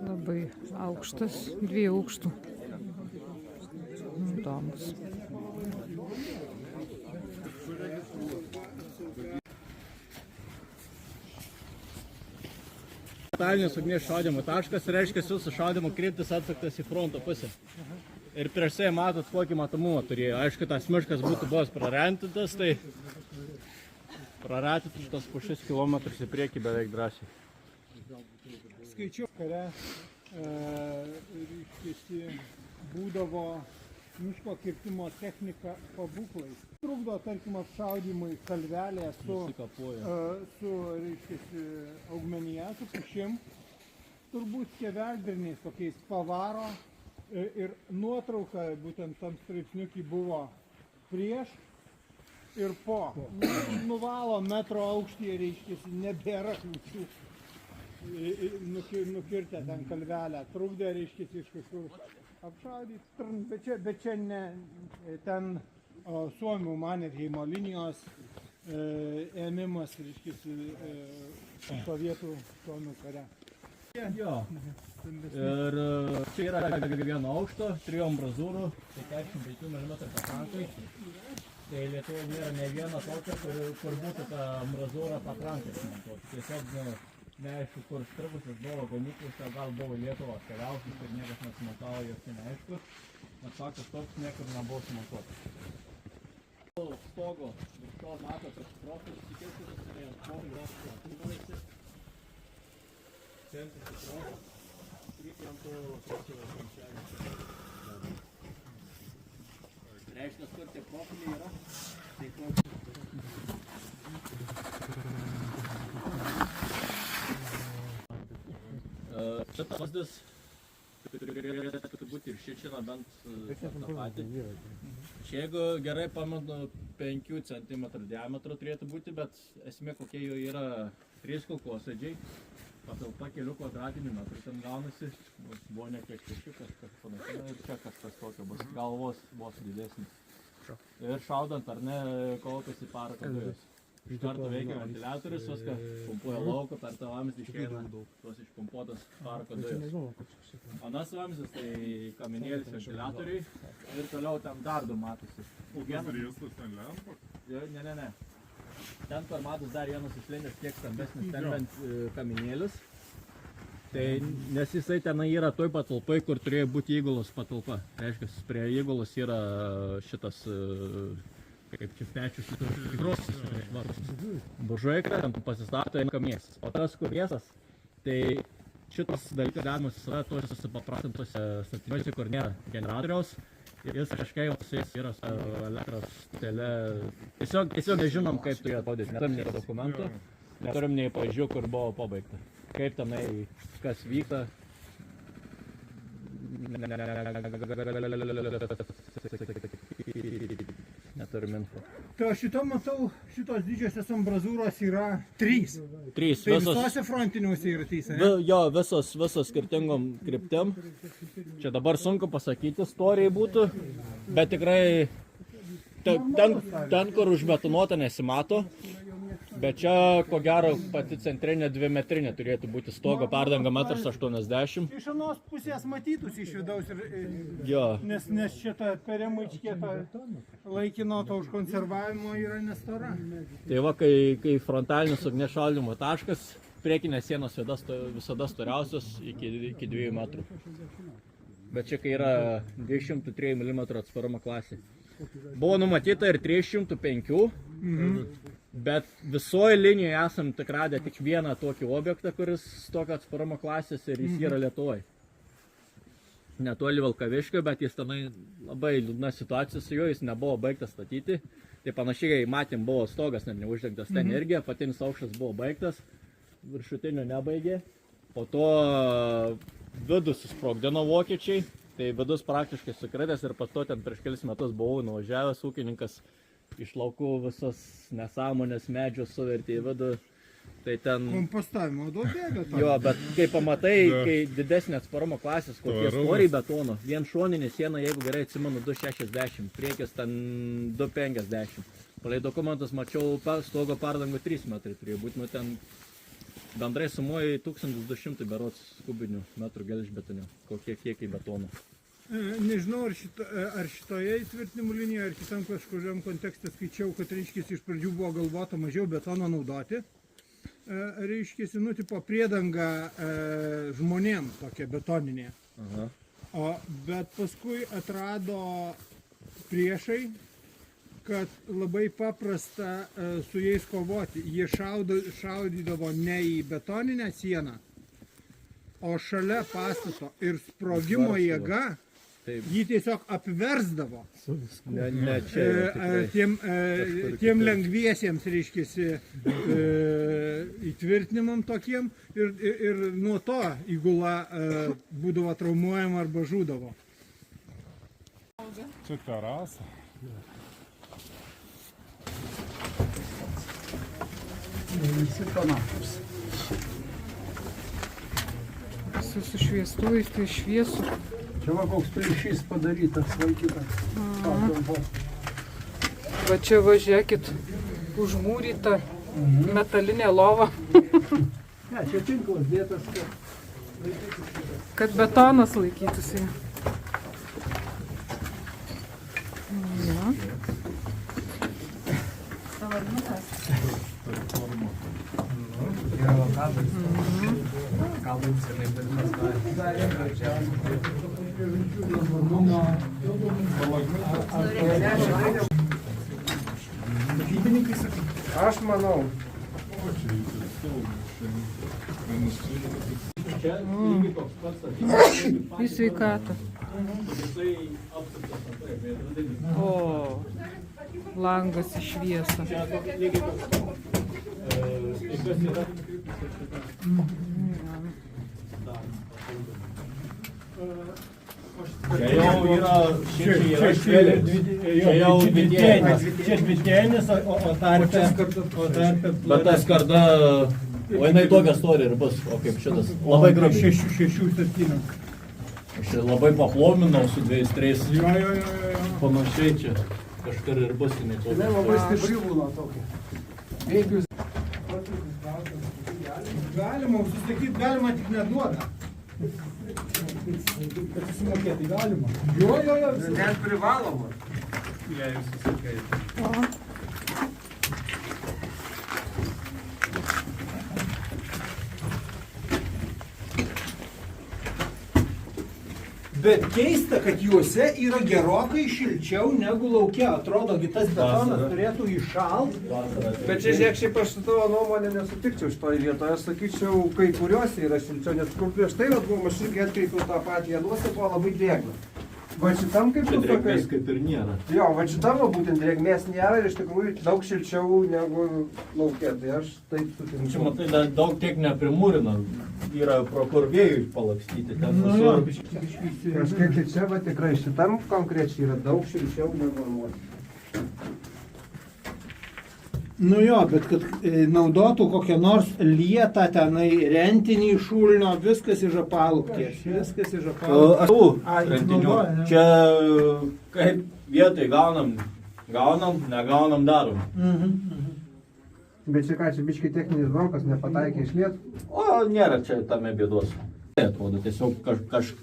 [SPEAKER 5] Labai aukštas, 2 aukštų. Įdomus.
[SPEAKER 2] Frontalinis ugnies šaudymo taškas reiškia jūsų šaudymo kryptis atsuktas į fronto pusę. Ir prieš tai matot, kokį matomumą turėjo. Aišku, tas miškas būtų buvęs prarentintas, tai praretinti šitos po 6 km į priekį beveik drąsiai.
[SPEAKER 1] Skaičiau, kare būdavo miško kirtimo technika pabūklais. Trukdo, tarkim, apšaudymui kalvelė su augmenija, su pušim. Turbūt keveldriniais tokiais pavaro ir nuotrauka būtent tam straipsniukį buvo prieš ir po. Nuvalo metro aukštyje, reiškia, nebėra kliūčių. Nukirtę ten kalvelę, trukdė, reiškia, iš kažkur apšaudyti, bet čia ne ten Suomių Mannerheimo linijos ėmimas, reiškia, sovietų Suomių kare.
[SPEAKER 2] Jo. Ir čia yra 1 aukšto, 3 ambrazūrų, tai 45 mm patrankai. Tai Lietuvoje nėra ne vieno tokio, kur būtų ta ambrazūra patrankai sumontuota. Tiesiog neaišku, kur strigusis buvo gamyklos, gal buvo Lietuvos keliausius ir niekas nesimontavo, jos neaišku. Bet faktas toks niekur nebuvo sumontuotas. Stogo, iš to mato, kad profilius tikėsis, tai ant stogo yra atūbaisi. Centras į profilius, reikia ant to profilius. reiškia, kur tie profiliai yra. Tai toks. Šitas vazdas turėtų būti ir šičina bent tą patį. Čia jeigu gerai pamenu, 5 cm diametro turėtų būti, bet esmė kokie jo yra 3 kulkosėdžiai. Patalpa kelių kvadratinių metrų ten gaunasi, buvo ne kiek šešiukas, kažkas panašiai, ir čia kažkas tokio bus, gal vos didesnis. Ir šaudant ar ne, kaupiasi parako dujos. Iš karto veikia ventiliatorius, viską pumpuoja lauką, per tą vamzdį išeina tos išpumpuotas parako dujos. Anas vamzdis tai kaminėlis ventiliatoriai ir toliau ten dar du matosi. Ne. Ten kur matos dar vienas išlindęs kiek stambesnis, ten bent kaminėlis. Tai, nes jisai ten yra toj patalpai, kur turėjo būti įgulos patalpa. Reiškia, prie įgulos yra šitas, kaip čia pečius, tikrosis buržuoja, ten pasistato ir kamiesis. O tas kur mėsas, tai šitas dalykas galimas yra tuose supaprastintose statiniuose, kur nėra generatoriaus. Jis kažkaip su jais yra elektros tele. Tiesiog nežinom, kaip turėjo atrodyti. Neturim nei dokumentų, neturim nei pavyzdžių, kur buvo pabaigta. Kaip tenai, kas vyksta. Neturim info.
[SPEAKER 1] Tai šito matau, šitos didžiosios ambrazūros yra 3.
[SPEAKER 2] 3.
[SPEAKER 1] Tai visose frontiniuose yra 3, ne?
[SPEAKER 2] Jo, visos skirtingom kryptim. Čia dabar sunku pasakyti, istoriai būtų, bet tikrai ten kur užbetonuota nesimato. Bet čia, ko gero, pati centrinė 2-metrinė turėtų būti stogo perdanga 1,80 m.
[SPEAKER 1] Iš anos pusės matytųsi iš vidaus,
[SPEAKER 2] Jo.
[SPEAKER 1] nes šita perimučkėta laikino to užkonservavimo yra nestora.
[SPEAKER 2] Tai va, kai frontalinis ugnies šaldymo taškas, priekinės sienos visada storiausios iki 2 metrų. Bet čia kai yra 203 mm atsparumo klasė. Buvo numatyta ir 305, bet visoje linijoje esam tik radę tik vieną tokį objektą, kuris tokio atsparumo klasės ir jis yra Lietuvoje. Netoli Vilkaviškio, bet jis tenai labai liūdna situacija su juo, jis nebuvo baigtas statyti. Tai panašiai, kai matėm, buvo stogas, net neuždegtas ten irgi, patinis aukštas buvo baigtas, viršutinio nebaigė. Po to vidus susprogdino vokiečiai. Tai vidus praktiškai sukretęs ir pato ten prieš kelis metus buvau nuvažiavęs, ūkininkas iš laukų visas nesąmonės medžius suvertė į vidų. Tai ten...
[SPEAKER 1] Kompostavimo duobė, bet...
[SPEAKER 2] Jo, bet kai pamatai, kai didesnė atsparumo klasės, kokie storiai betono, vien šoninė siena, jeigu gerai atsimenu, 2,60, priekis ten 2,50. Palei dokumentus mačiau, stogo perdangų 3 metrai turėjo būti, nu ten bendrai sumuoja 1200 berods kubinių metrų gelžbetonio, kokie kiekiai betono.
[SPEAKER 1] Nežinau, ar šitoje įtvirtinimų linijoje, ar kitam kažkuriam kontekste skaičiau, kad reiškiasi iš pradžių buvo galvota mažiau betono naudoti. Reiškiasi, nu, tipo priedanga žmonėm tokia betoninė.
[SPEAKER 2] Aha.
[SPEAKER 1] Bet paskui atrado priešai, kad labai paprasta su jais kovoti. Jie šaudydavo ne į betoninę sieną, o šalia pastato ir sprogimo jėga jį tiesiog apversdavo.
[SPEAKER 2] Ne čia
[SPEAKER 1] Tiem lengviesiems, reiškiasi, įtvirtinimam tokiem ir nuo to įgula būdavo traumuojama arba žūdavo.
[SPEAKER 3] Čia terasa.
[SPEAKER 8] Visi panašus.
[SPEAKER 5] Su šviestuvais, tai šviesu.
[SPEAKER 8] Čia va koks plyšys padarytas, vaikytas.
[SPEAKER 5] Va čia važiuokit, užmūryta metalinė lova.
[SPEAKER 8] Ne, čia tinklas dėtas,
[SPEAKER 5] Kad betonas laikytųsi. Ja.
[SPEAKER 7] Aš manau.
[SPEAKER 2] Čia lygiai toks pats.
[SPEAKER 5] Į sveikatą.
[SPEAKER 2] Jisai apsuptas antai, veidrodinis.
[SPEAKER 5] O, langas į šviesą.
[SPEAKER 2] Čia lygiai toks. Tai kas yra? Čia jau yra, šičia yra švėlės. Čia jau dvidienis.
[SPEAKER 1] Čia dvidienis, o tarpe...
[SPEAKER 2] Bet ta skarda, o jinai tokia stori ir bus, o kaip šitas. Labai gražiai.
[SPEAKER 1] 6-7.
[SPEAKER 2] Aš čia labai paplominau su 2-3.
[SPEAKER 1] Jo.
[SPEAKER 2] Panašiai čia kažkur ir bus jinai tokia.
[SPEAKER 8] Jinai labai stipri būna tokia. Jeigu jūs
[SPEAKER 1] Galima, užsisakyti galima, tik neduoda. Susimokėti galima. Jo.
[SPEAKER 7] Net privaloma.
[SPEAKER 2] Jei jūs susikai.
[SPEAKER 1] Bet keista, kad juose yra gerokai šilčiau negu laukia. Atrodo, tas betonas turėtų įšalt.
[SPEAKER 7] Bet čia žiūrėk, šiaip aš su tavo nuomonė nesutikčiau šitoje vietoje. Aš sakyčiau, kai kuriuose yra šilčiau, nes kur prieš tai buvo, aš irgi atkreipiau tą patį, jėduose buvo labai drėgna. Va šitam kaip tu sakai?
[SPEAKER 2] Drėgmės kaip ir nėra.
[SPEAKER 7] Jo, va šitam va būtent drėgmės nėra ir iš tikrųjų daug šilčiau negu laukia. Tai aš taip sutinku.
[SPEAKER 2] Čia matai, daug tiek neprimūrina. Yra pro kur vėjui palakstyti ten visur.
[SPEAKER 7] Kažkaip tai čia va tikrai šitam konkrečiai yra daug šilčiau negu anuose.
[SPEAKER 1] Nu jo, bet kad naudotų kokią nors lietą tenai rentinį šulnio, viskas iš apalupties. Viskas iš apalupties.
[SPEAKER 2] Rentinių. Čia kaip vietoj gaunam, negaunam, darom.
[SPEAKER 7] Bet čia ką, čia biškai techninis bronkas nepataikė išliet.
[SPEAKER 2] O nėra čia tame bėdos. Tai atrodo, tiesiog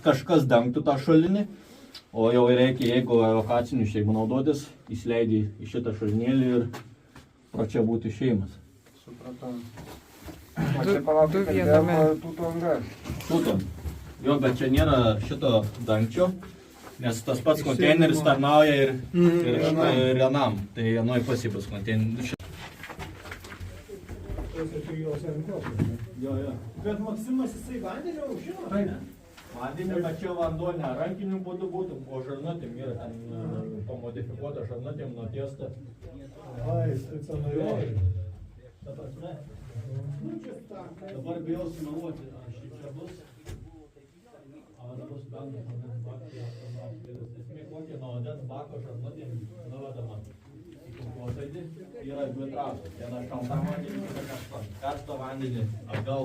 [SPEAKER 2] kažkas dengtų tą šulinį, o jau reikia, jeigu evakacinius jeigu naudotis, įsileidi į šitą šulinėlį ir pro čia būtų išėjimas.
[SPEAKER 7] Supratau. O čia palaukti, kad galima tūto anga.
[SPEAKER 2] Tūto. Jo, bet čia nėra šito dangčio, nes tas pats konteineris tarnauja ir renam. Tai vienoj pasibus konteineris. Jo.
[SPEAKER 1] Bet Maksimas jisai vandenio užžino?
[SPEAKER 2] Taip. Vandenį, kad čia vanduo ne rankiniu būdu būtų, o žarnatėm yra ten pamodifikuota žarnatėm nutiesta.
[SPEAKER 6] Ai, stacionariai.
[SPEAKER 2] Ta prasme. Dabar bijau sumeluoti, ar šičia bus, ar bus bendras bakų aptarnauti. Esmė kokia nuo vandens bako žarnatėm nuvedama į kulkosvaidį, yra dvi trasos. Viena šaltam vandenį, kita karštam. Karštą vandenį atgal.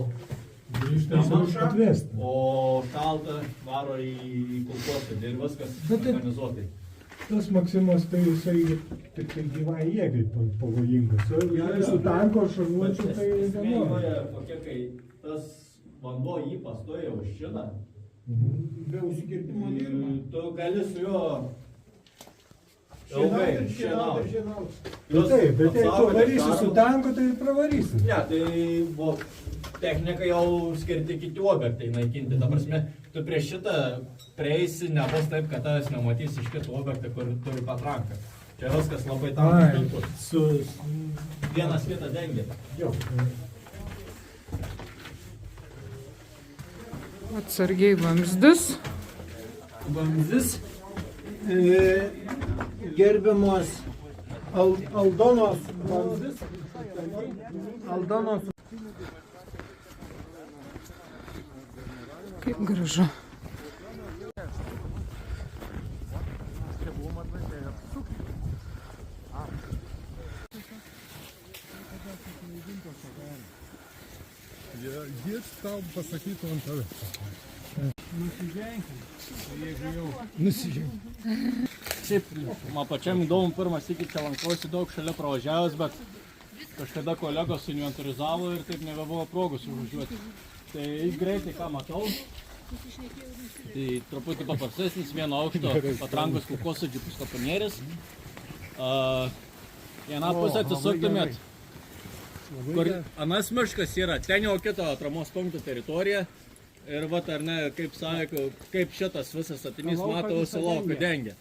[SPEAKER 6] Atvesti.
[SPEAKER 2] O šaltą varo į kulkosvaidį ir viskas organizuotai.
[SPEAKER 6] Tas Maksimas, tai jisai tik tai gyvai jėgai pavojingas. Jei su tanko šarvuočiu, tai nenori.
[SPEAKER 2] Kokia, kai tas vanduo jį pastoja už šitą,
[SPEAKER 1] Be užsikirtimo dirba.
[SPEAKER 2] tu gali su juo ilgai šienauti.
[SPEAKER 6] Taip, bet jei tu varysi su tanku, tai pravarysi.
[SPEAKER 2] Ne, tai buvo technika jau skirti kiti objektai naikinti. Ta prasme, tu prieš šitą prieisi, nebus taip, kad tavęs nematys iš kitų objektų, kur turi patranką. Čia viskas labai tankus. Vienas kitą dengia.
[SPEAKER 6] Jo.
[SPEAKER 5] Atsargiai vamzdis.
[SPEAKER 1] Vamzdis. Gerbiamos Aldonos vamzdis. Aldonos.
[SPEAKER 5] Kaip gražu.
[SPEAKER 6] Jis tau pasakytų ant tavęs.
[SPEAKER 2] Šiaip, man pačiam įdomu, pirmas iki čia lankausi daug šalia pravažiavęs, bet kažkada kolegos inventorizavo ir taip nebebuvo progos užvažiuoti. Tai greitai, ką matau, tai truputį paprastesnis, vieno aukšto patrankos kulkosvaidžių puskapanėris. Vieną pusę atsisuktumėt, kur anas miškas yra, ten jau kito atramos punkto teritorija. Ir vat, ar ne, kaip sakau, kaip šitas visas statinys mato visą lauką dengia.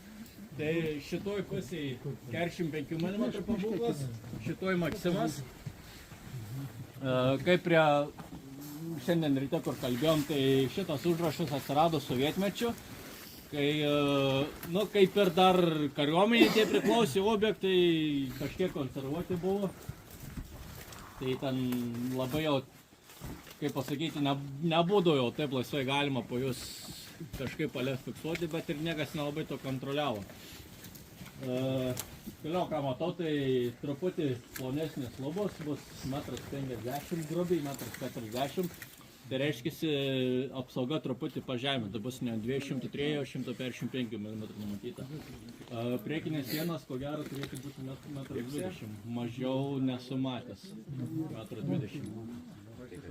[SPEAKER 2] Tai šitoj pusėje 45 mm pabūklas, šitoj Maksimas. Kaip prie šiandien ryte, kur kalbėjom, tai šitas užrašas atsirado sovietmečiu. Kai, nu, kaip ir dar kariuomenė tie priklausė objektai, kažkiek konservuoti buvo. Tai ten labai jau, kaip pasakyti, nebūdavo jau taip laisvai galima po jūs kažkaip palės fiksuoti, bet ir niekas nelabai to kontroliavo. Vėliau, ką matau, tai truputį plonesnės lubos, bus 1,50 m, grubiai 1,40 m. Tai reiškia, apsauga truputį pažeminta, bus ne 203, o 155 mm numatyta. Priekinės sienos, ko gero, turėtų būti 1,20 m, mažiau nesu matęs, 1,20 m.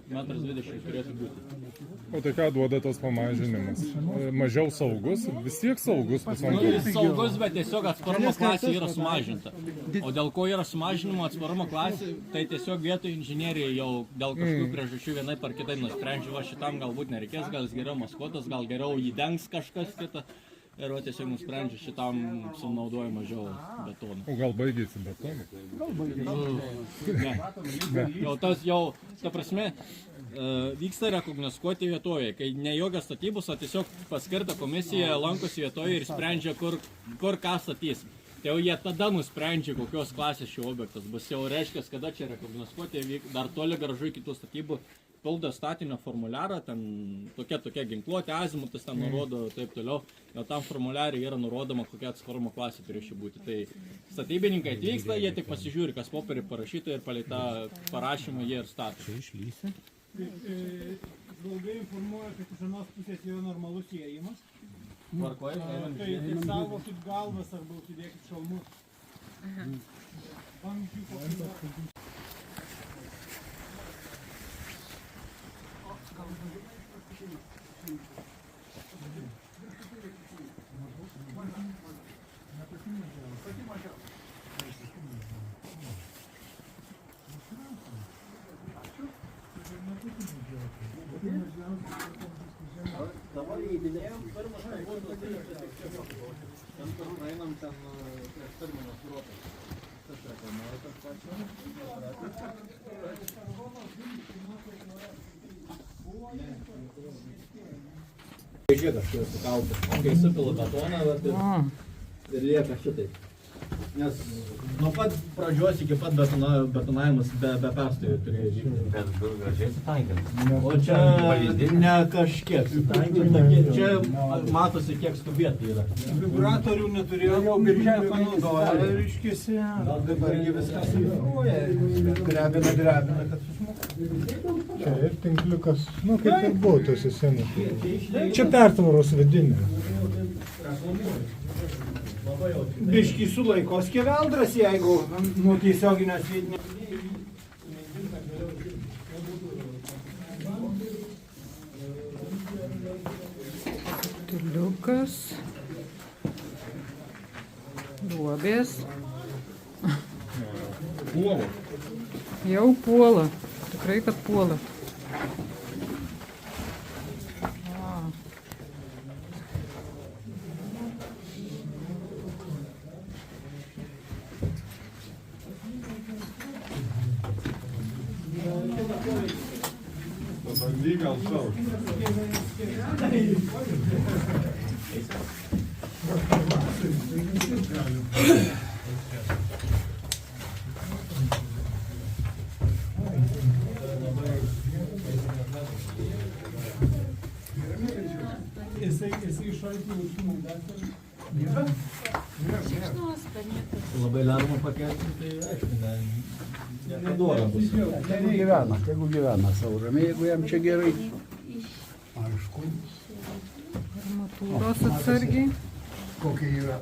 [SPEAKER 2] 1,20 m turėtų būti.
[SPEAKER 9] O tai ką duoda tas pamažinimas? Mažiau saugus? Vis tiek saugus pusantro?
[SPEAKER 2] Jis saugus, bet tiesiog atsparumo klasė yra sumažinta. O dėl ko yra sumažinimo atsparumo klasė, tai tiesiog vietoj inžinieriai jau dėl kažkokių priežasčių vienaip ar kitaip nusprendžia, va šitam galbūt nereikės, gal jis geriau maskuotas, gal geriau jį dengs kažkas kita. Ir va tiesiog nusprendžia šitam sunaudoja mažiau betono.
[SPEAKER 9] O gal baigėsi betonu?
[SPEAKER 2] Ne. Jau tas jau, ta prasme, vyksta rekognoskuoti vietoje, kai ne jokios statybos, o tiesiog paskirta komisija lankosi vietoje ir sprendžia, kur ką statys. Tai jau jie tada nusprendžia, kokios klasės šio objektas bus. Jau reiškia, kada čia rekognoskuoti, dar toli gražu iki tų statybų pildo statinio formuliarą, ten tokia ginkluotė, azimutas ten nurodo taip toliau. Jau tam formuliarį yra nurodoma, kokia atsparumo klasė turėtų būti. Tai statybininkai atvyksta, jie tik pasižiūri, kas popierį parašyta ir palei tą parašymą jie ir stato.
[SPEAKER 1] Čia išlysi? Draugai informuoja, kad iš vienos pusės yra normalus įėjimas.
[SPEAKER 2] Tvarkoje?
[SPEAKER 1] Tai saugokit galvas arba užsidėkit šalmus. Vamzdžių kokį.
[SPEAKER 2] Dabar įdinėjom, pirmas tai buvo ten kur praeinam ten prieš terminą surotas. Tas reklamuoja tas pačias. Žiedas čia sukaltas. Kai supila betoną, ir lieka šitaip. Nes nuo pat pradžios iki pat betonavimas be perstojo turėjo žymti.
[SPEAKER 10] Bet gražiai sutankint.
[SPEAKER 2] O čia ne kažkiek sutankint, čia matosi kiek skubėta yra.
[SPEAKER 1] Vibratorių neturėjo, jau birželį panaudoja, reiškiasi. Dabar jie viskas įvairuoja, drebina, kad susmuka.
[SPEAKER 3] Čia ir tinkliukas, nu kaip ir buvo tose senose. Čia pertvaros vidinė.
[SPEAKER 1] Biškį sulaiko skeveldras, jeigu nuo tiesioginės vietinės.
[SPEAKER 5] Tiliukas. Duobės.
[SPEAKER 9] Puola.
[SPEAKER 5] Jau puola. Tikrai, kad puola.
[SPEAKER 9] Pabandyk gal šaut.
[SPEAKER 3] Esi šaltį užsimų daktarą?
[SPEAKER 2] Labai lengva pakelti, tai aišku, neduoda bus.
[SPEAKER 8] Tegu gyvena sau ramiai, jeigu jam čia gerai. Aišku.
[SPEAKER 5] Armatūros atsargiai.
[SPEAKER 8] Kokia yra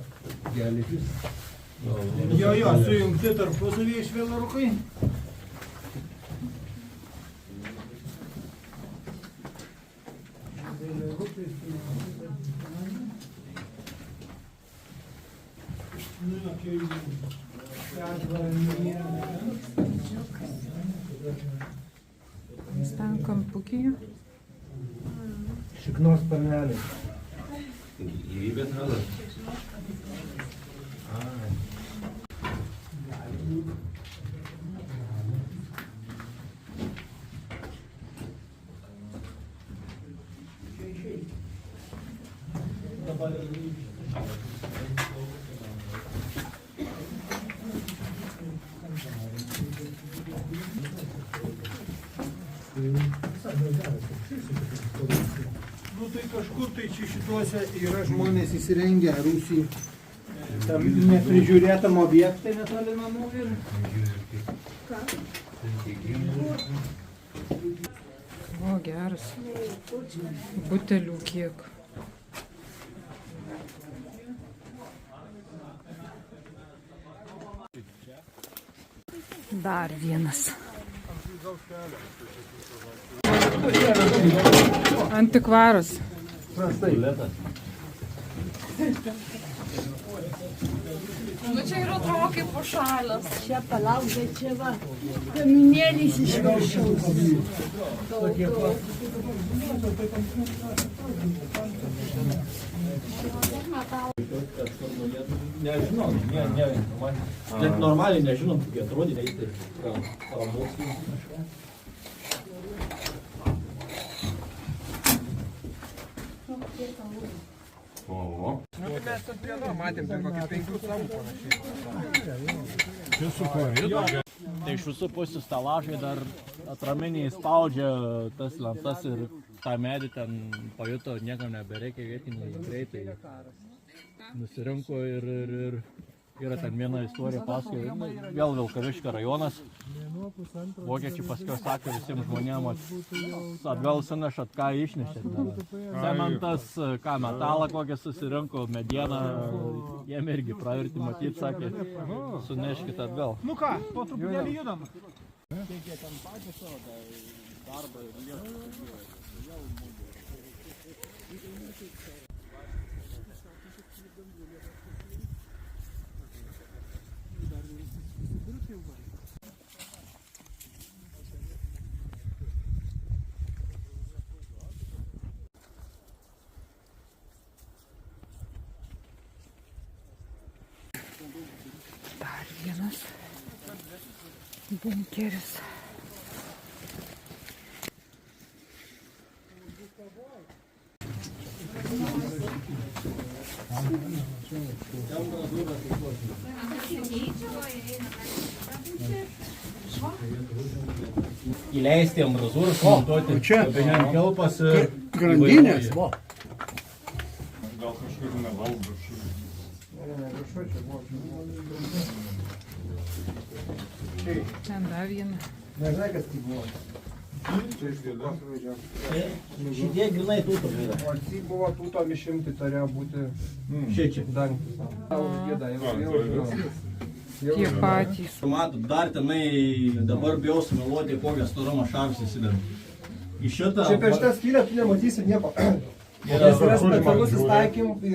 [SPEAKER 8] geležis.
[SPEAKER 1] Jo, sujungti tarpusavyje švėlarukai.
[SPEAKER 5] Ten kampukyje.
[SPEAKER 7] Šiknos panelė.
[SPEAKER 10] Gyvybės radas.
[SPEAKER 1] Nu tai kažkur tai čia šituose yra žmonės įsirengę rūsį. Tam neprižiūrėtam objektai netoli namų ir...
[SPEAKER 5] O, geras. Butelių kiek. Dar vienas. Antikvaras.
[SPEAKER 4] Nu čia yra atrodo kaip pašalas. Čia palauk, bet čia va, kaminėlis iš viršaus.
[SPEAKER 2] Nežinau, net normaliai nežinom, kaip jie atrodė, eiti paramokslininkų kažką.
[SPEAKER 10] Oho.
[SPEAKER 7] Nu, tai mes ant vieno matėm, ten kokį 5 savų panašiai.
[SPEAKER 9] Čia su koridoru.
[SPEAKER 2] Tai iš visų pusių stelažai dar atraminiai spaudžia tas lentas ir tą medį ten pajuto, niekam nebereikia vietiniai greitai. Nusirinko ir yra ten viena istorija pasakoja, vėl Vilkaviškio rajonas. Vokiečiai paskui sakė visiems žmonėms, atgal sunešat, ką išnešėt. Cementas, ką metalą kokią susirinko, medieną, jiem irgi pravirti matyti, sakė, suneškit atgal.
[SPEAKER 1] Nu ką, po truputėlį judam.
[SPEAKER 2] Kiek jie ten patys savo darbą ir lietuvą.
[SPEAKER 5] Dar vienas bunkeris.
[SPEAKER 2] Įleisti ambrazūrus, montuoti čia kelpas ir
[SPEAKER 8] Grandinės, va.
[SPEAKER 9] Gal kažkur nevaldo šūdų.
[SPEAKER 5] Ten dar viena.
[SPEAKER 7] Nežinai, kas tai buvo. Čia iš Lietuvos važiavo.
[SPEAKER 2] šitie grinai tūto yra.
[SPEAKER 7] O tai buvo tūto išimti, turėjo būti
[SPEAKER 2] Šičia.
[SPEAKER 7] dangtis. Užgėda, jau žinau.
[SPEAKER 5] Tie patys.
[SPEAKER 2] Matot, dar tenai dabar bijau sumeluoti, kokią storumą šaržas įsideda. Į šitą...
[SPEAKER 7] Čia per šitą skylę tu nematysi nieko. Yra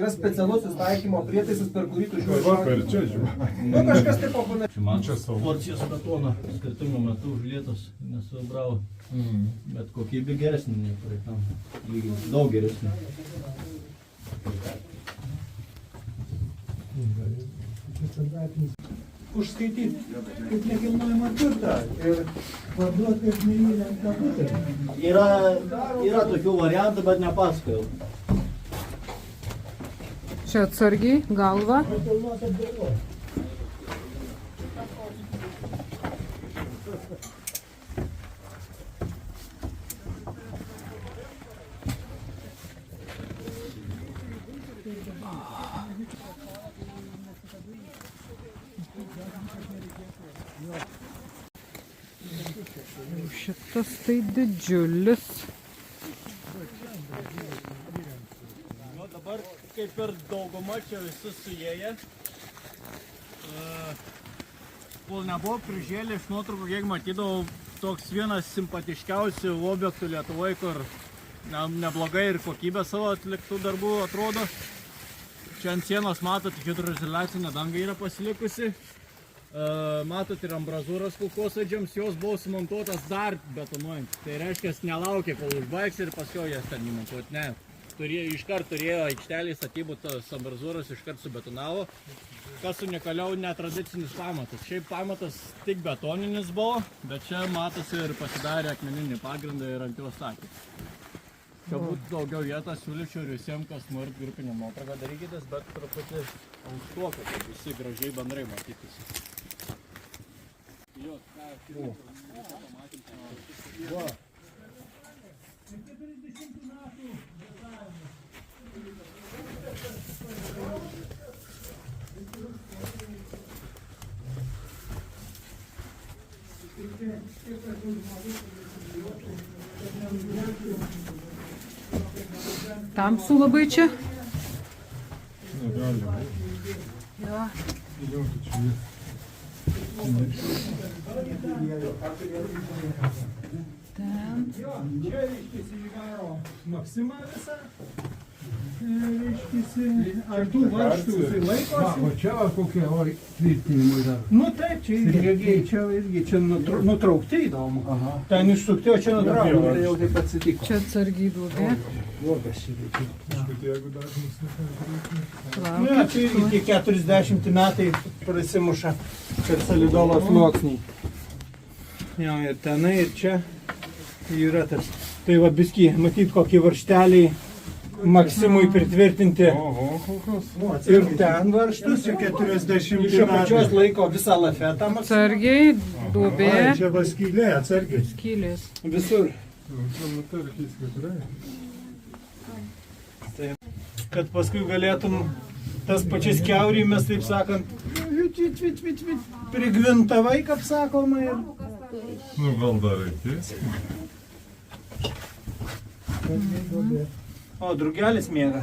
[SPEAKER 7] specialusis taikymo prietaisas, per kurį tu žiūri. Nu, kažkas taip panašiai.
[SPEAKER 2] Man porcijos betono skirtingo metu užlietos, nesubravo. Bet kokybė geresnė nei praeitam. Daug geresnė.
[SPEAKER 1] Užskaityti kaip nekilnojamą turtą ir parduoti kaip neįrengtą butelį.
[SPEAKER 2] Yra tokių variantų, bet nepasakojau.
[SPEAKER 5] Čia atsargiai, galva. Šitas tai didžiulis.
[SPEAKER 2] Dabar kaip ir dauguma čia visi suėję. Kol nebuvo prižėlė iš nuotraukų, kiek matydavau, toks vienas simpatiškiausių objektų Lietuvoje, kur neblogai ir kokybė savo atliktų darbų atrodo. Čia ant sienos matot, hidroizoliacinė danga yra pasilikusi. Matot ir ambrazūros kulkosvaidžiams, jos buvo sumontuotas dar betonuojant. Tai reiškia, nelaukė, kol užbaigs ir paskui jas ten įmontuoti. Ne. Iškart turėjo aikštelį statybų tos ambrazūros, iškart subetonavo. Kas unikaliau, netradicinis pamatas. Šiaip pamatas tik betoninis buvo, bet čia matosi ir pasidarė akmeninį pagrindą ir ant jo statė. Čia būtų daugiau vietos, siūlyčiau ir visiems, kas norit grupinę nuotrauką darykitės, bet truputį ankstuoka, kad visi gražiai bendrai matytųsi. Jo,
[SPEAKER 5] Tamsu labai čia.
[SPEAKER 9] Negali.
[SPEAKER 5] Jo. Ten.
[SPEAKER 1] Čia reiškėsi įvaro Maksimą visą. Reiškėsi, ar tų varžtų jisai laikosi?
[SPEAKER 8] O čia va kokie tvirtinimai dar.
[SPEAKER 1] Nu taip, čia irgi, čia nutraukti įdomu. Ten išsukti, o čia nutraukti.
[SPEAKER 8] Tai jau taip atsitiko.
[SPEAKER 5] Čia atsargiai duobė.
[SPEAKER 8] Blogas čia reikia.
[SPEAKER 9] Jeigu dar
[SPEAKER 1] Ne, čia iki 40 metai prasimuša per solidolo sluoksnį. Jo, ir tenai, ir čia yra tas. Tai va biski, matyt, kokie varžteliai Maksimui pritvirtinti. Ir ten varžtus, čia 40 iš apačios laiko visą lafetą.
[SPEAKER 5] Atsargiai, duobė.
[SPEAKER 3] Čia va skylė, atsargiai.
[SPEAKER 5] Skylės.
[SPEAKER 1] Visur. Kad paskui galėtum tas pačias kiaurį, mes taip sakant, prigvintavai, kaip sakoma. Ir...
[SPEAKER 9] Nu, gal dar reikės.
[SPEAKER 1] O, drugelis miega.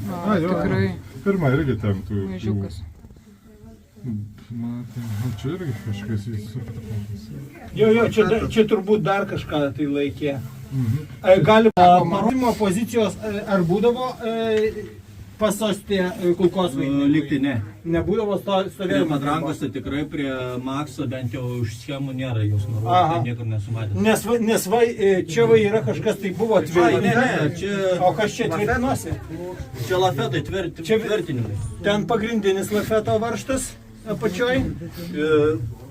[SPEAKER 5] Tikrai.
[SPEAKER 9] Pirma irgi ten tų...
[SPEAKER 5] Mažiukas.
[SPEAKER 9] Čia irgi kažkas įsukta.
[SPEAKER 1] Jo, čia turbūt dar kažką tai laikė. Gali parodymo pozicijos, ar būdavo pasostė kulkosvaidį?
[SPEAKER 2] Likti ne.
[SPEAKER 1] Nebūdavo stovėjimo.
[SPEAKER 2] Madrangose tikrai prie Makso bent jau už schemų nėra jūs nurodyti, tai niekur nesumatėte.
[SPEAKER 1] Nes va, čia va yra kažkas tai buvo tvirtinimai.
[SPEAKER 2] Čia...
[SPEAKER 1] O kas čia tvirtinosi?
[SPEAKER 2] Čia lafetai tvirtinimai.
[SPEAKER 1] Ten pagrindinis lafeto varžtas apačioj.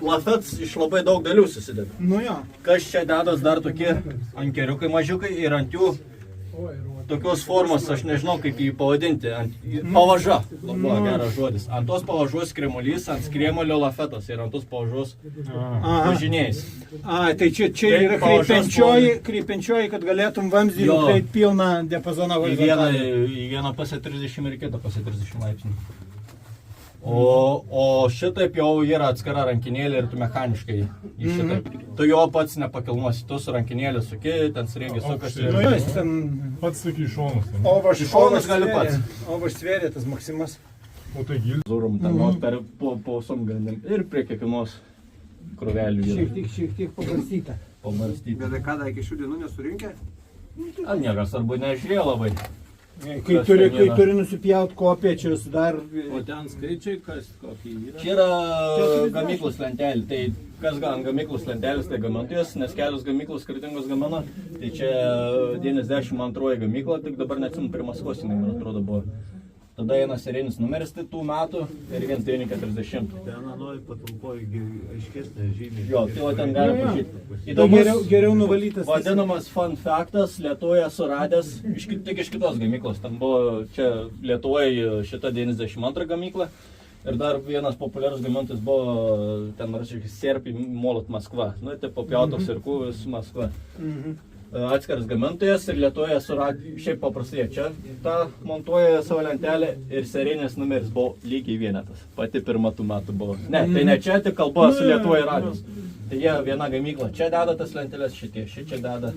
[SPEAKER 2] Lafets iš labai daug dalių susideda.
[SPEAKER 1] Nu jo.
[SPEAKER 2] Kas čia dedas dar tokie ankeriukai mažiukai ir ant jų tokios formos, aš nežinau kaip jį pavadinti, pavaža, labai geras žodis. Ant tos pavažos skremolys, ant skremolio lafetas ir ant tos pavažos važinėjais.
[SPEAKER 1] Tai čia yra kreipiančioji, kad galėtum vamzdį nukreipti pilną diapazoną horizontalį.
[SPEAKER 2] Į vieną pusę 30 ir kitą pusę 30 laipsnių. O šitaip jau yra atskira rankinėlė ir tu mechaniškai šitaip. Tu jo pats nepakilnuosi, tu su rankinėlė suki, ten srėgi sukasi.
[SPEAKER 9] Pats sakai šonas.
[SPEAKER 1] O va
[SPEAKER 2] šonas gali pats.
[SPEAKER 1] O va svėrė tas Maksimas.
[SPEAKER 9] O tai gil.
[SPEAKER 2] Zurum ten per pausom galim ir prie kiekvienos krūvelių.
[SPEAKER 1] Šiek tiek pabarstyta.
[SPEAKER 7] Bet ką dar iki šių dienų nesurinkė?
[SPEAKER 2] Niekas arba nežiūrėjo labai.
[SPEAKER 1] Kai turi nusipjaut kopiją, čia dar...
[SPEAKER 2] O ten skaičiai, kas kokie yra? Čia yra gamyklos lentelė, tai kas ant gamyklos lentelės, tai gamintojas, nes kelios gamyklos skirtingos gamina. Tai čia 92 gamykla, tik dabar neatsimenu, prie Maskvos, man atrodo, buvo. Tada eina serijinis numeris tai tų metų ir 1940.
[SPEAKER 10] Ten anoji patalpoji aiškesnė žymiai.
[SPEAKER 2] Jo, tai ten gali pažyti.
[SPEAKER 1] Geriau nuvalytas.
[SPEAKER 2] Vadinamas fun faktas, Lietuvoje suradęs, tik iš kitos gamyklos. Ten buvo čia Lietuvoje šita 92 gamykla. Ir dar vienas populiarus gamintojas buvo ten, Serpij Molot Maskva. Nu, tai papjautos ir kūvis Maskva. Atskiras gamintojas ir Lietuvoje suradė, šiaip paprastai, čia tą montuoja savo lentelę ir serijinis numeris buvo lygiai vienetas. Pati pirma tų metų buvo. Ne, tai ne čia, tik kalba su Lietuvoje radijos. Tai jie viena gamykla čia deda tas lentelės, šitie deda.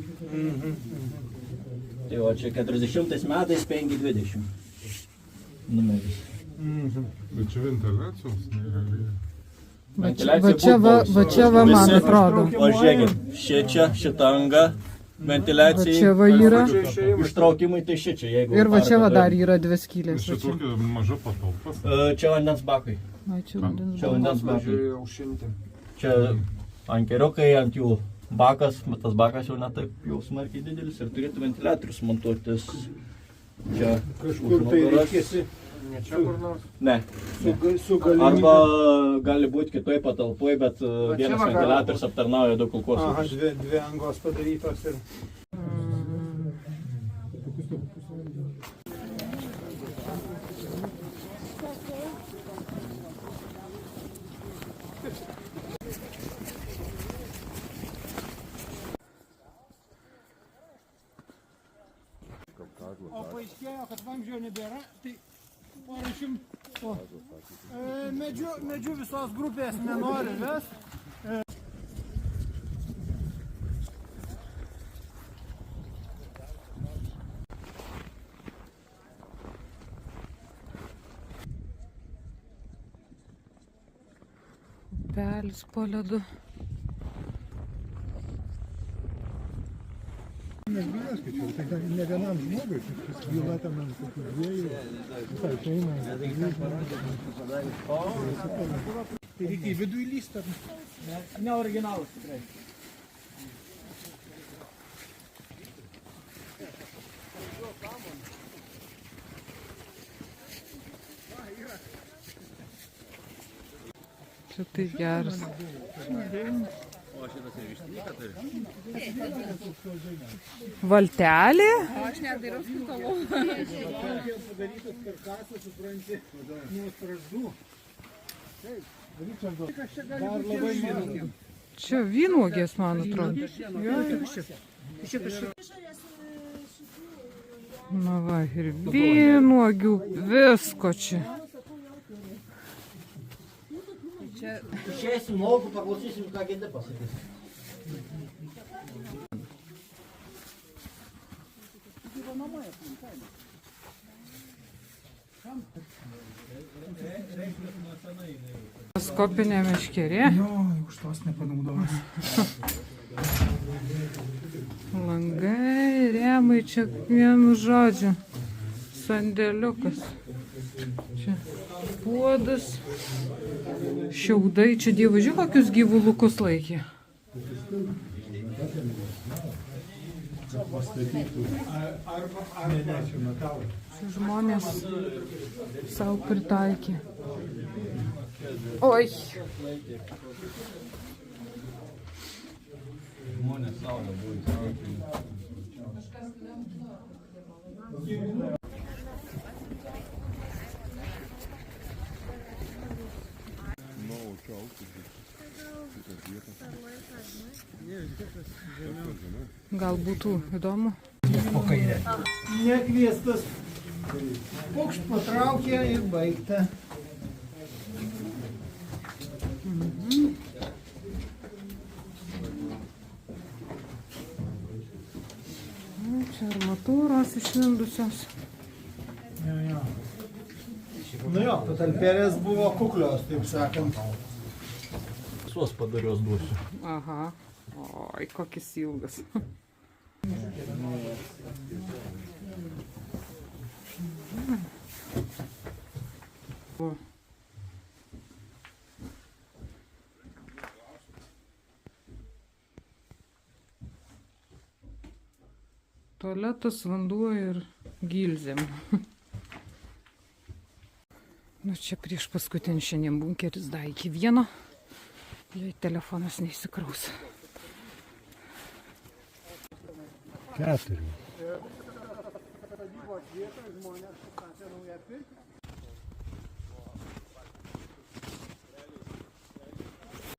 [SPEAKER 2] Tai o čia 40 metais 520 numeris.
[SPEAKER 9] Bet čia ventiliacijos nėra.
[SPEAKER 5] Va čia va man atrodo.
[SPEAKER 2] O žiūrėkit, šita anga. Ventiliacijai,
[SPEAKER 5] čia va yra.
[SPEAKER 2] Ištraukimai tai šičia, jeigu...
[SPEAKER 5] Ir va čia va dar yra dvi skylės.
[SPEAKER 9] Čia tokia maža patalpas.
[SPEAKER 2] Čia vandens bakai. Čia vandens bakai. Čia ankeriukai ant jų bakas, bet tas bakas jau netaip jau smarkiai didelis ir turėtų ventiliatorius montuotis. Čia
[SPEAKER 1] kažkur tai reikėsi.
[SPEAKER 7] Ne čia kur nors?
[SPEAKER 2] Ne. Arba gali būti kitoj patalpoj, bet vienas ventiliatorius aptarnauja daug kulkos.
[SPEAKER 1] Aha, dvi angos padarytos ir... paaiškėjo, kad vamzdžio nebėra, tai parašym, medžių visos grupės nenori ves.
[SPEAKER 5] Upelis po ledu.
[SPEAKER 3] Mes bylas skaičiau, tai ne vienam žmogui, šis byla ten ant tokių dviejų, visai šeimai.
[SPEAKER 1] Tai reikia į vidų įlysti, ar ne originalas tikrai.
[SPEAKER 5] Čia tai geras.
[SPEAKER 2] O šitas ir vištinyką turi?
[SPEAKER 5] Valtelė?
[SPEAKER 4] Aš nedairiau skutavau.
[SPEAKER 1] Padarytas karkasas, supranti, nuo strazdų. Dar labai mažai.
[SPEAKER 5] Čia vynuogės, man atrodo. Na va, ir vynuogių, visko čia.
[SPEAKER 8] Išeisim laukų, paklausysim, ką kiti pasakys.
[SPEAKER 5] Skopinė meškerė.
[SPEAKER 3] Jo, už tos nepanaudos.
[SPEAKER 5] Langai, rėmai, čia vienu žodžiu. Sandėliukas. Čia puodas. Šiaudai, čia dievaži kokius gyvuliukus laikė. Čia žmonės savo pritaikė. Oi.
[SPEAKER 2] Žmonės saulė buvo įsivaikė.
[SPEAKER 5] Gal būtų įdomu?
[SPEAKER 1] Nekviestas. Pukšt patraukė ir baigta.
[SPEAKER 5] Čia armatūros išlindusios.
[SPEAKER 1] Nu jo, patalpėlės buvo kuklios, taip sakant.
[SPEAKER 2] Suos padarios duosiu.
[SPEAKER 5] Aha. Oi, kokis ilgas. Tualetas, vanduo ir gilzėm. Nu čia prieš paskutinį šiandien bunkeris dar iki vieno. Jei telefonas neįsikraus.
[SPEAKER 3] 4.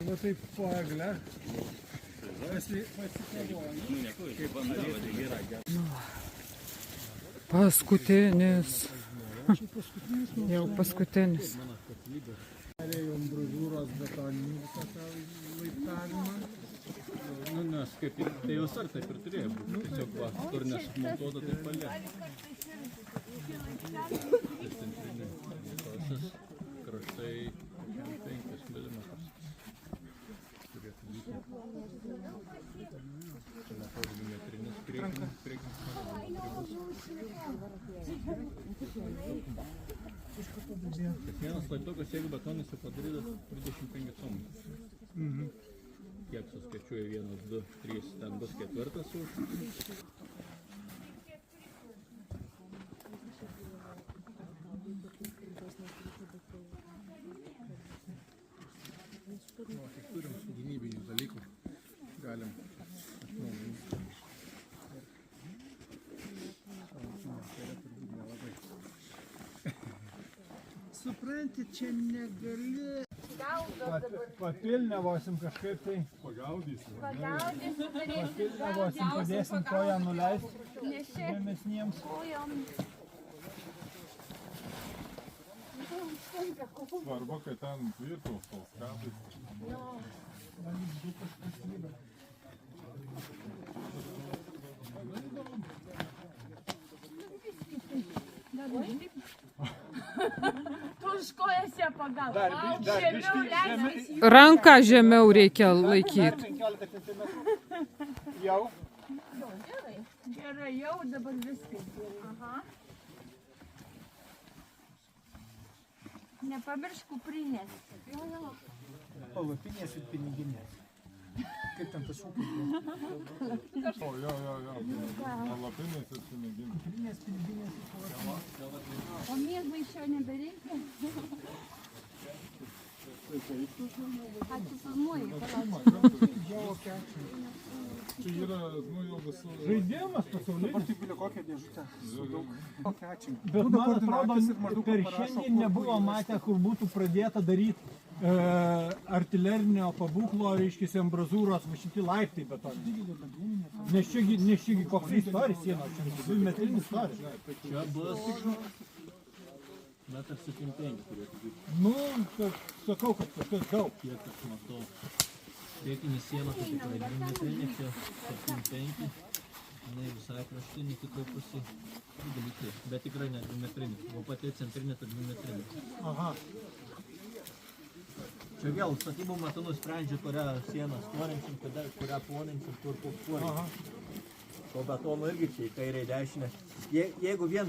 [SPEAKER 3] Va taip paeglę.
[SPEAKER 5] Paskutinis. Jau paskutinis.
[SPEAKER 1] Perėjom bražūros betoninį laiptavimą.
[SPEAKER 2] Nu, nes kaip ir tai jau ar taip ir turėjo būti. Tiesiog va, kur nesmontuota, tai palieka. Tai centrinė visas kraštai 5 mm. Turėtų būti. Čia netoli milimetrinis priekinis Kiekvienas laiptukas, jeigu betonas jau padarytas 25 cm. Kiek suskaičiuoja 1, 2, 3, ten bus 4 už.
[SPEAKER 3] Turim su gynybinių dalykų. Galim atnaujinti.
[SPEAKER 1] Supranti, čia negali. Papilnevosim kažkaip tai.
[SPEAKER 9] Pagaudysim.
[SPEAKER 1] Papilnevosim, padėsim koją nuleisti žemesniems.
[SPEAKER 9] Svarbu, kad ten tvirtų tos katais.
[SPEAKER 4] Tu už kojas ją pagal. Žemiau leidžiasi.
[SPEAKER 5] Ranką žemiau reikia laikyti.
[SPEAKER 1] 15 centimetrų. Jau.
[SPEAKER 4] Gerai. Gerai, jau dabar viskas gerai. Aha. Nepamiršk kuprinės.
[SPEAKER 1] Palapinės ir piniginės. Kaip ten tas ūkis buvo?
[SPEAKER 9] O, jo. Palapinės ir piniginės.
[SPEAKER 4] O miegmaišio nebereikia? Atsisuzmuoji.
[SPEAKER 9] Čia yra, nu, jau visų...
[SPEAKER 1] Žaidimas pasaulyje. Dabar tik bilia kokią dėžutę. Kokią ačiū. Bet
[SPEAKER 7] Būna
[SPEAKER 1] man atrodo,
[SPEAKER 7] koordinačius ir
[SPEAKER 1] per
[SPEAKER 7] parašo,
[SPEAKER 1] šiandien nebuvo matę, kur būtų pradėta daryti artilerinio pabūklo, reiškia, ambrazūros, va šitie laiptai betoniniai. Nes čiagi koks istorijos sienos, čia 2 metrinis istorijos.
[SPEAKER 2] Čia bus 1,75 turėtų būti.
[SPEAKER 1] Nu, sakau, kad kažkas daug.
[SPEAKER 2] Kiek aš matau. Priekinė siena tai tikrai 2 metrinė, čia 7,5. Jinai visai kraštinė kitoj pusėj. Dalykai, bet tikrai ne 2 metrinė. O pati centrinė tai 2 metrinė.
[SPEAKER 1] Aha.
[SPEAKER 2] Čia vėl statybų metu nusprendžia, kurią sieną storinsim, kurią ploninsim, kur porinsim. O betono irgi čia į kairę į dešinę. Jeigu vien,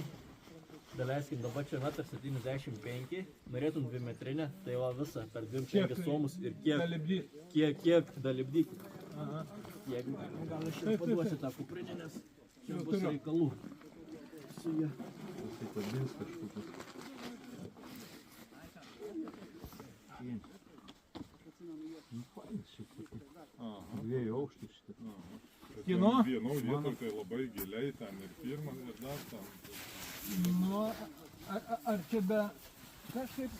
[SPEAKER 2] daleiskim, dabar čia 1,75 m, norėtum 2 metrinę, tai va visą per 2,5 somus ir kiek dalibdyti. Jeigu gal aš ir paduosiu tą kuprinę, nes čia bus reikalų su jie.
[SPEAKER 9] Tai padės kažkokius.
[SPEAKER 10] Dviejų aukštų šitą.
[SPEAKER 1] Kino?
[SPEAKER 9] Vienoj vietoj tai labai giliai, ten ir pirmas, ir dar ten.
[SPEAKER 1] Nu, ar čia be... Kažkaip